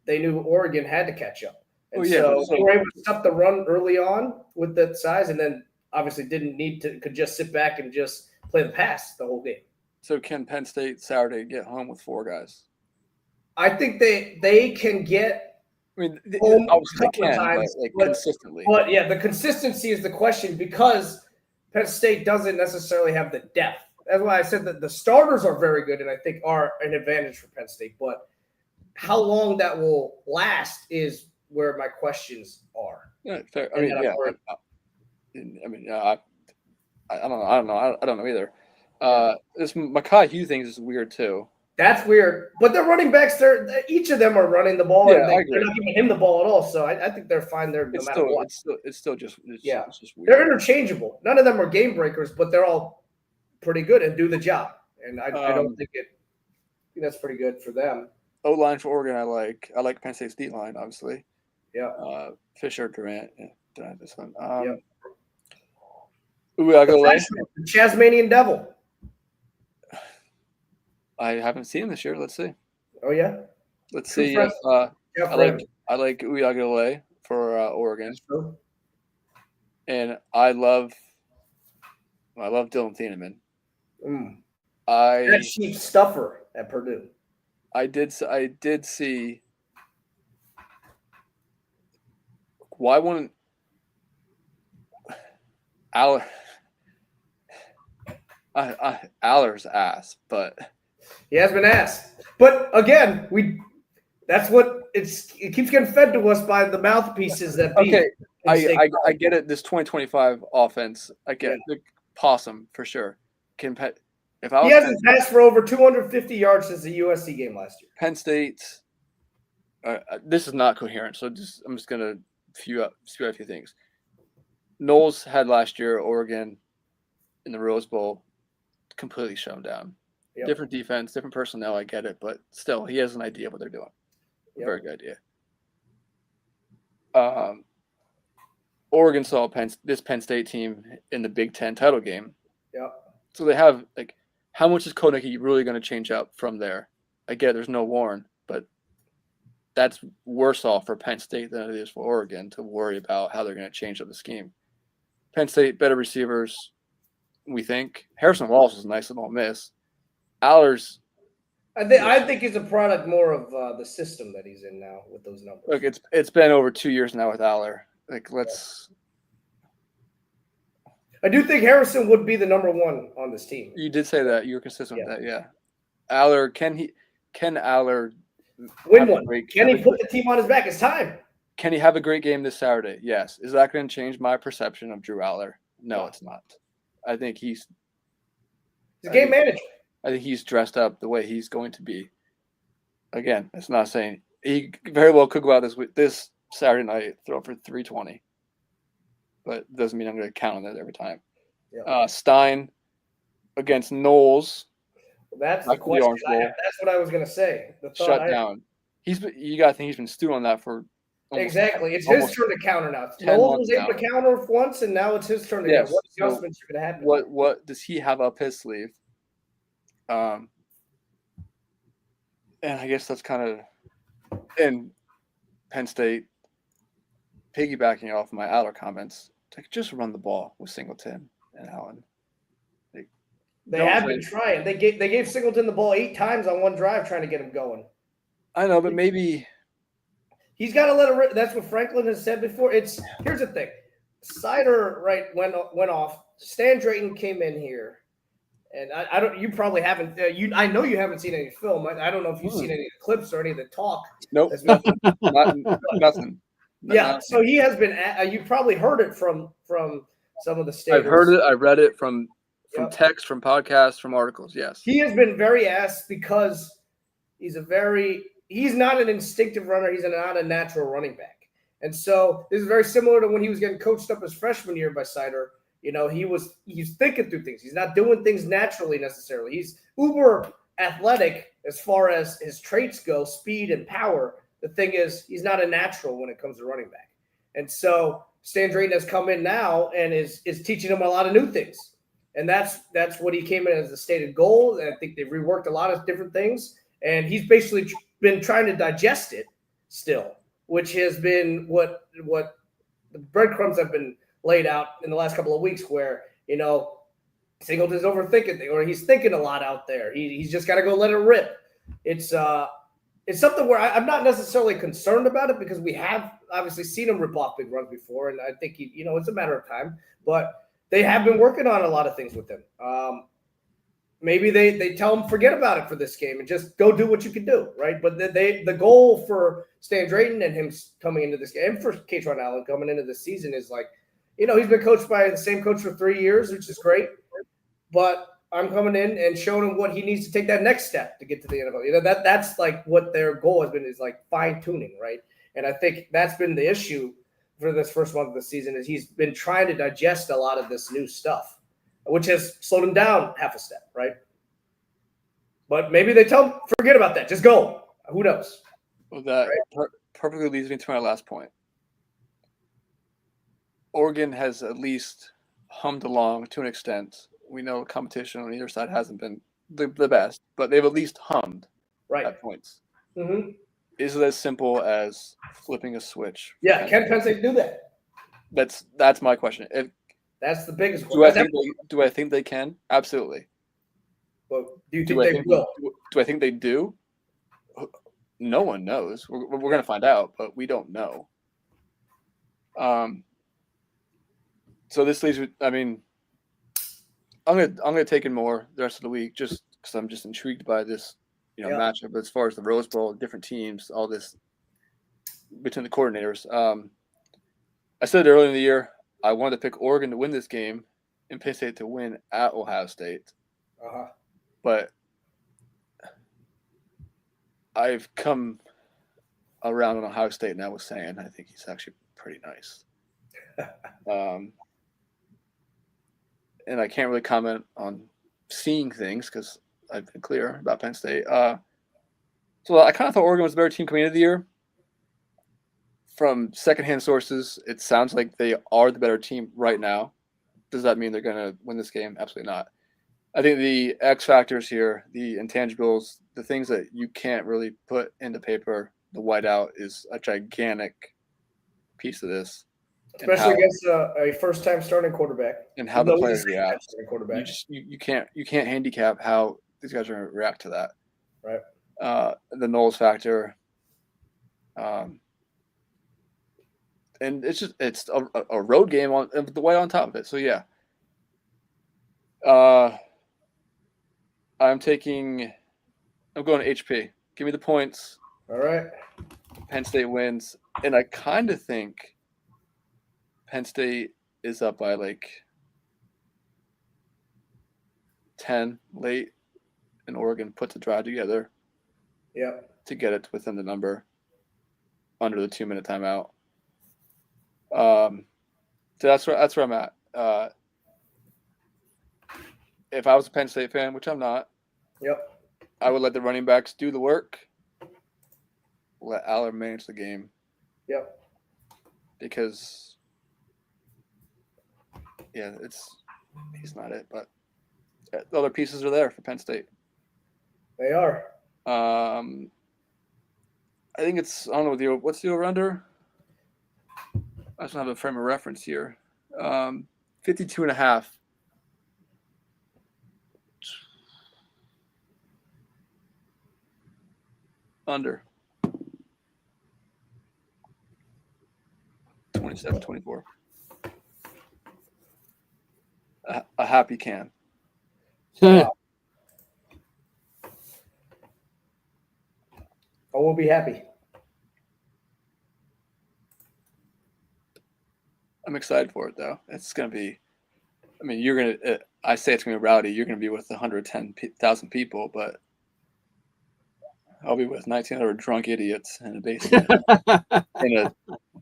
they knew Oregon had to catch up. And so they were able to stop the run early on with that size, and then obviously could just sit back and just play the pass the whole game. So can Penn State Saturday get home with 4 guys? I think they can get. I mean, home obviously they can, but consistently. But yeah, the consistency is the question because Penn State doesn't necessarily have the depth. That's why I said that the starters are very good and I think are an advantage for Penn State. But how long that will last is where my questions are. Yeah, fair. I And mean, then I'm yeah. worried. I don't know. I don't know either. This Makai Hugh thing is weird too. That's weird. But their running backs, each of them are running the ball, Yeah, and I agree. they're not giving him the ball at all. So I think they're fine there no matter what. It's still just Yeah. it's just They're weird. interchangeable. None of them are game breakers, but they're all pretty good and do the job. And I don't think that's pretty good for them. O line for Oregon, I like Penn State's D line, obviously. Yeah. Fisher, Durant, this one. Yep. Uiagalelei. The Tasmanian Devil. I haven't seen him this year. Let's see. Oh yeah. Let's True see. friend. Yeah, I like Uiagalelei for Oregon, true. and I love Dylan Thieneman. That cheap stuffer at Purdue. I did see. Why wouldn't Aller's ass? But He has been asked. But again, that's what it keeps getting fed to us by the mouthpieces that beat. okay, I get it. This 2025 offense, I get the possum for sure. He hasn't passed for over 250 yards since the USC game last year. Penn State. This is not coherent, so I'm just gonna spew out a few things. Knowles had last year Oregon in the Rose Bowl, completely shown down. Yep. Different defense, different personnel. I get it, but still, he has an idea of what they're doing. Yep. Very good idea. Oregon saw this Penn State team in the Big Ten title game. Yeah. So they have how much is Konecki really going to change up from there? I get there's no Warren, but that's worse off for Penn State than it is for Oregon to worry about how they're going to change up the scheme. Penn State better receivers, we think. Harrison Wallace is a nice little miss. Aller's. I think he's a product more of the system that he's in now with those numbers. Look, it's been over 2 years now with Aller. Let's. I do think Harrison would be the number one on this team. You did say that. You were consistent with that, yeah. Aller, can Aller win one? Can he put the team on his back? It's time. Can he have a great game this Saturday? Yes. Is that going to change my perception of Drew Aller? No, it's not. I think he's a game manager. I think he's dressed up the way he's going to be. Again, it's not saying he very well could go out this Saturday night, throw for 320. But it doesn't mean I'm going to count on that every time. Yeah. Stein against Knowles. That's the question. That's what I was going to say. Shut down. You got to think he's been stewing on that for exactly. It's his turn to counter now. Knowles was able to counter once, and now it's his turn to counter. What adjustments are going to happen? What does he have up his sleeve? And I guess that's kind of in Penn State, piggybacking off my Aller comments, to just run the ball with Singleton and Allen. They have been trying. They gave Singleton the ball 8 times on one drive trying to get him going. I know, but maybe he's got to let it rip. That's what Franklin has said before. Here's the thing. Sider went off. Stan Drayton came in here. And I don't. You probably haven't. I know you haven't seen any film. I don't know if you've seen any of the clips or any of the talk. Nope. Nothing. Yeah. So he has been. You probably heard it from some of the staters. I've heard it. I read it from text, from podcasts, from articles. Yes. He has been very asked because he's not an instinctive runner. He's not a natural running back. And so this is very similar to when he was getting coached up his freshman year by Sider. You know, he's thinking through things. He's not doing things naturally necessarily. He's uber athletic as far as his traits go, speed and power. The thing is, he's not a natural when it comes to running back. And so Stan Drayton has come in now and is teaching him a lot of new things. And that's what he came in as a stated goal. And I think they've reworked a lot of different things. And he's basically been trying to digest it still, which has been what the breadcrumbs have been laid out in the last couple of weeks where, you know, Singleton's overthinking things, or he's thinking a lot out there. He's just got to go let it rip. It's something where I'm not necessarily concerned about it because we have obviously seen him rip off big runs before. And I think, it's a matter of time. But they have been working on a lot of things with him. maybe they tell him forget about it for this game and just go do what you can do, right? But the goal for Stan Drayton and him coming into this game, and for Katron Allen coming into this season is like, he's been coached by the same coach for 3 years, which is great. But I'm coming in and showing him what he needs to take that next step to get to the NFL. That's like what their goal has been, is like fine tuning, right? And I think that's been the issue for this first month of the season, is he's been trying to digest a lot of this new stuff, which has slowed him down half a step, right? But maybe they tell him, forget about that. Just go. Who knows? Well, that perfectly leads me to my last point. Oregon has at least hummed along to an extent. We know competition on either side hasn't been the best, but they've at least hummed at points. Mm-hmm. Is it as simple as flipping a switch? Yeah, can Penn State do that? That's my question. That's the biggest question. Do I think they can? Absolutely. But do you think they will? Do I think they do? No one knows. We're going to find out, but we don't know. So this leaves. I mean, I'm gonna take in more the rest of the week, just because I'm just intrigued by this, matchup as far as the Rose Bowl, different teams, all this between the coordinators. I said earlier in the year I wanted to pick Oregon to win this game and Penn State to win at Ohio State. But I've come around on Ohio State, and I was saying I think he's actually pretty nice. And I can't really comment on seeing things because I've been clear about Penn State. So I kind of thought Oregon was a better team coming into the year. From secondhand sources, it sounds like they are the better team right now. Does that mean they're going to win this game? Absolutely not. I think the X factors here, the intangibles, the things that you can't really put into paper, the whiteout is a gigantic piece of this. Especially against a first-time starting quarterback, and how the players react. You can't handicap how these guys are going to react to that. Right. The Knowles factor, and it's a road game on the white on top of it. So yeah. I'm going to HP. Give me the points. All right. Penn State wins, and I kind of think Penn State is up by like 10 late, and Oregon puts a drive together. Yeah. To get it within the number under the 2-minute timeout. So that's where I'm at. If I was a Penn State fan, which I'm not, I would let the running backs do the work. Let Aller manage the game. Yep. Because he's not it, but the other pieces are there for Penn State. They are. I think it's, I don't know, what's the over-under? I just don't have a frame of reference here. 52.5. Under. 27-24. A happy can. Wow. I will be happy. I'm excited for it, though. It's going to be, I mean, you're going to, I say it's going to be rowdy. You're going to be with 110,000 people, but I'll be with 1,900 drunk idiots in a basement.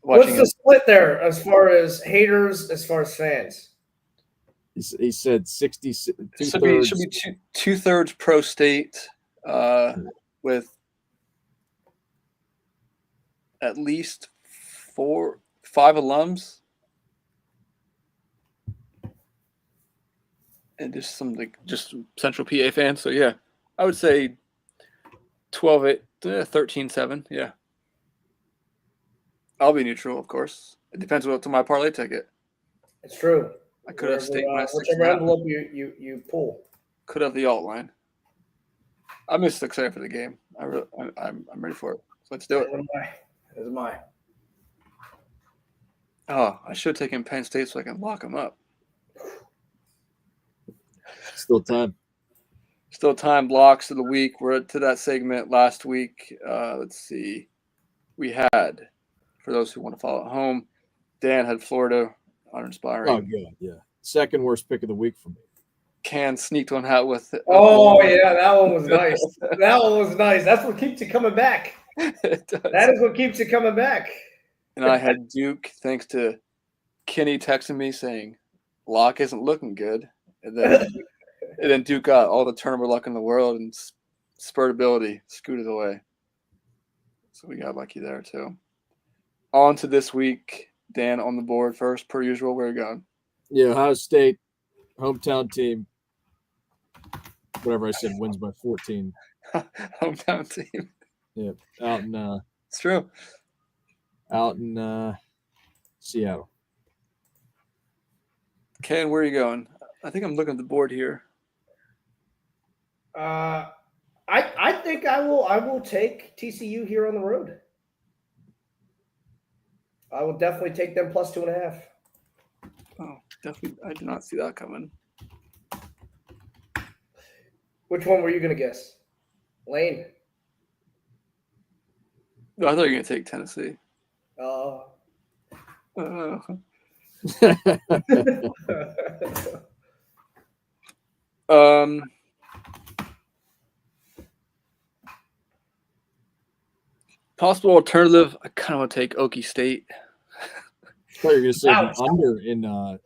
What's the split there as far as haters, as far as fans? He said 60. It should be 2/3 pro state, with at least 4-5 alums, and just some just Central PA fans. So yeah, I would say 12-8, 13-7. Yeah, I'll be neutral, of course. It depends what's on my parlay ticket. It's true. I could have staked my whichever envelope you pull. Could have the alt line. I'm just excited for the game. I'm ready for it. So let's do it. As am I. Oh, I should have taken Penn State so I can lock them up. Still time. Still time blocks of the week. We're to that segment last week. Let's see. We had, for those who want to follow at home, Dan had Florida, uninspiring. Oh, good. Yeah. Second worst pick of the week for me. Can sneaked one out with it. Oh, yeah, that one was nice. That one was nice. That's what keeps you coming back. It does. That is what keeps you coming back. And I had Duke, thanks to Kenny texting me saying, Locke isn't looking good. And then Duke got all the tournament luck in the world and spurt ability scooted away. So we got lucky there too. On to this week. Dan on the board first, per usual. Where are you going? Yeah, Ohio State, hometown team. Whatever I said, wins by 14. Hometown team. Yeah, out in It's true. Seattle. Ken, where are you going? I think I'm looking at the board here. I think I will take TCU here on the road. I will definitely take them plus 2.5. Oh, definitely. I did not see that coming. Which one were you going to guess? Lane. No, I thought you were going to take Tennessee. Possible alternative. I kind of want to take Okie State. I thought you were going to say the under in. I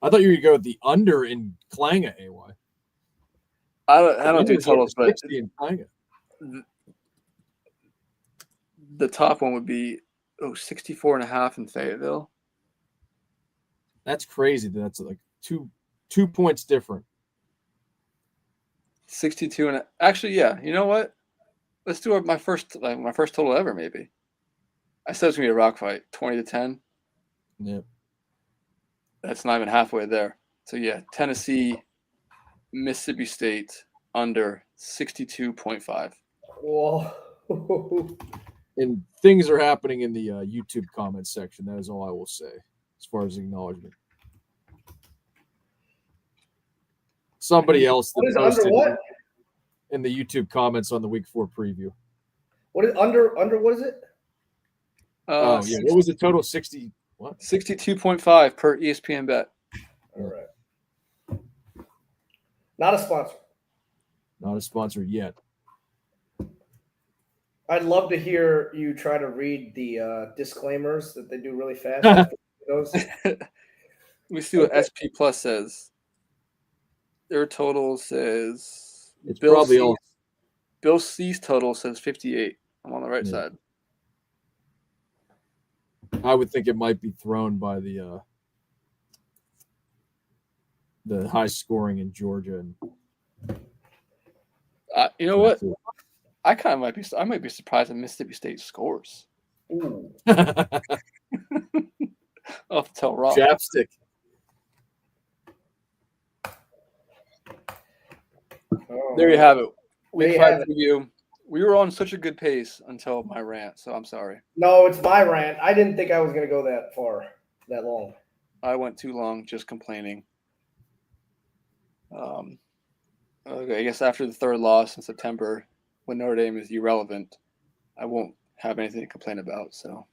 thought you were going to go with the under in Klanga, AY. I don't do totals, but in Klanga. The top one would be 64.5 in Fayetteville. That's crazy. That's like two points different. 62 and actually, yeah. You know what? Let's do my first total ever. Maybe. I said it's gonna be a rock fight, 20-10. Yep. That's not even halfway there. So yeah, Tennessee, Mississippi State under 62.5. Whoa. And things are happening in the YouTube comments section. That is all I will say as far as acknowledgement. Somebody else that posted in the YouTube comments on the week 4 preview. What is under what is it? Oh yeah, what was the total? 60 what? 62.5 per ESPN bet. All right. Not a sponsor. Not a sponsor yet. I'd love to hear you try to read the disclaimers that they do really fast. Those. Let me see what SP Plus says. Their total says it's probably all. Bill C's total says 58. I'm on the right side. I would think it might be thrown by the high scoring in Georgia. And you know what? I might be surprised if Mississippi State scores. Ooh. I'll have to tell Rob. Chapstick. Oh, There you have it. There Week you 5 have it. review. We were on such a good pace until my rant, so I'm sorry. No, it's my rant. I didn't think I was going to go that far, that long. I went too long just complaining. Okay, I guess after the third loss in September, when Notre Dame is irrelevant, I won't have anything to complain about. So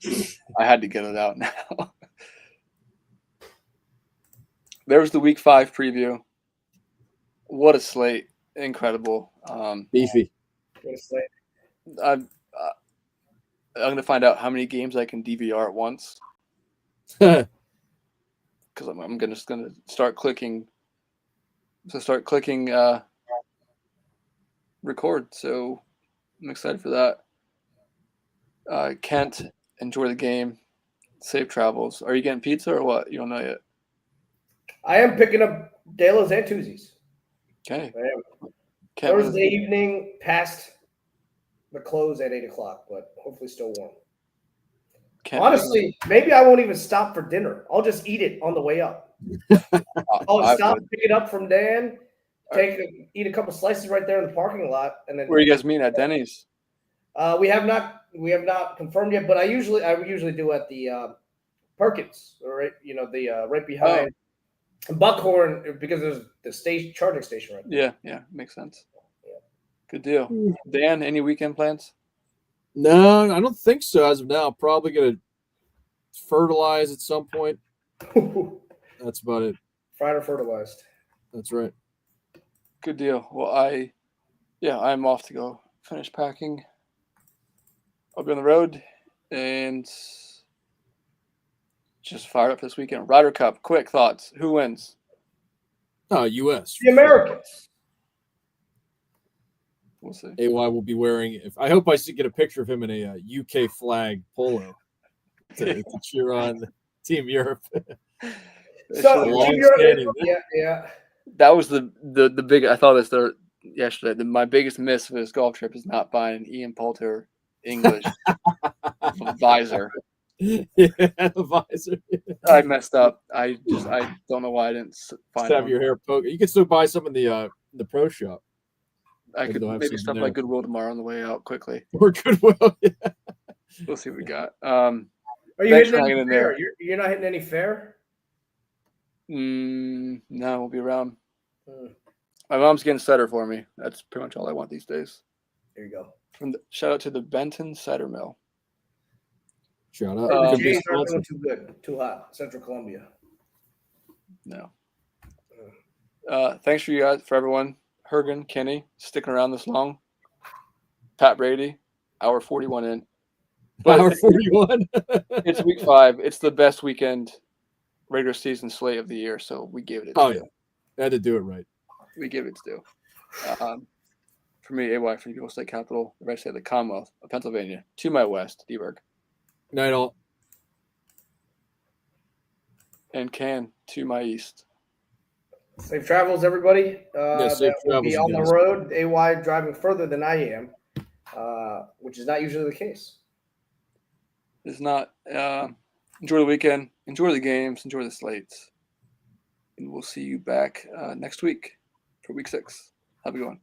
I had to get it out now. There was the Week 5 preview. What a slate! Incredible. Beefy. I'm going to find out how many games I can DVR at once. Yeah, Because I'm just going to start clicking. Record. So I'm excited for that. Kent, enjoy the game. Safe travels. Are you getting pizza or what? You don't know yet. I am picking up De La Zantuzzi's. Okay. Thursday evening past the close at 8 o'clock, but hopefully still warm. Honestly, maybe I won't even stop for dinner. I'll just eat it on the way up. I'll stop, pick it up from Dan, eat a couple slices right there in the parking lot, and then. Where are you guys meeting at? Denny's? We have not confirmed yet, but I usually do at the Perkins, right? Right behind Buckhorn, because there's the charging station right there. Yeah, makes sense. Yeah. Good deal. Dan, any weekend plans? No, I don't think so as of now. Probably gonna fertilize at some point. That's about it. Fried or fertilized. That's right. Good deal. Well, I'm off to go finish packing. I'll be on the road and just fired up this weekend. Ryder Cup. Quick thoughts. Who wins? Oh, U.S. The Americans. We'll see. AY will be wearing. I hope I get a picture of him in a UK flag polo to cheer on Team Europe. So, Long Team Europe- standing. yeah. That was the big. I thought this there yesterday. My biggest miss of this golf trip is not buying an Ian Poulter English visor. Yeah, the visor. I messed up. I don't know why I didn't find Just have one. your hair poke. You can still buy some in the pro shop I could they'll have maybe some stop there. by Goodwill tomorrow on the way out quickly. or Goodwill. Yeah. We'll see what we got. Are you Thanks hitting for any hanging in fair? there. You're not hitting any fair? No, we'll be around. Hmm. My mom's getting cider for me. That's pretty much all I want these days. There you go. Shout out to the Benton Cider Mill. Shout out. The Could be a Jays aren't sponsor. doing too good. Too hot. Central Columbia. No. Thanks for everyone. Hergen, Kenny, sticking around this long. Pat Brady, hour 41 in. But Power 41. it's week 5. It's the best weekend regular season slate of the year, so we gave it its Oh, due. yeah. Had to do it right. We give it its due. For me, AY from Eagle State Capital, the right side of the Commonwealth of Pennsylvania, to my west, D-Berg, Night all. and Can to my east. Safe travels, everybody. Safe That will be travels, on guys. the road. AY driving further than I am, which is not usually the case. It's not. Enjoy the weekend. Enjoy the games. Enjoy the slates. And we'll see you back next week for week 6. Have a good one.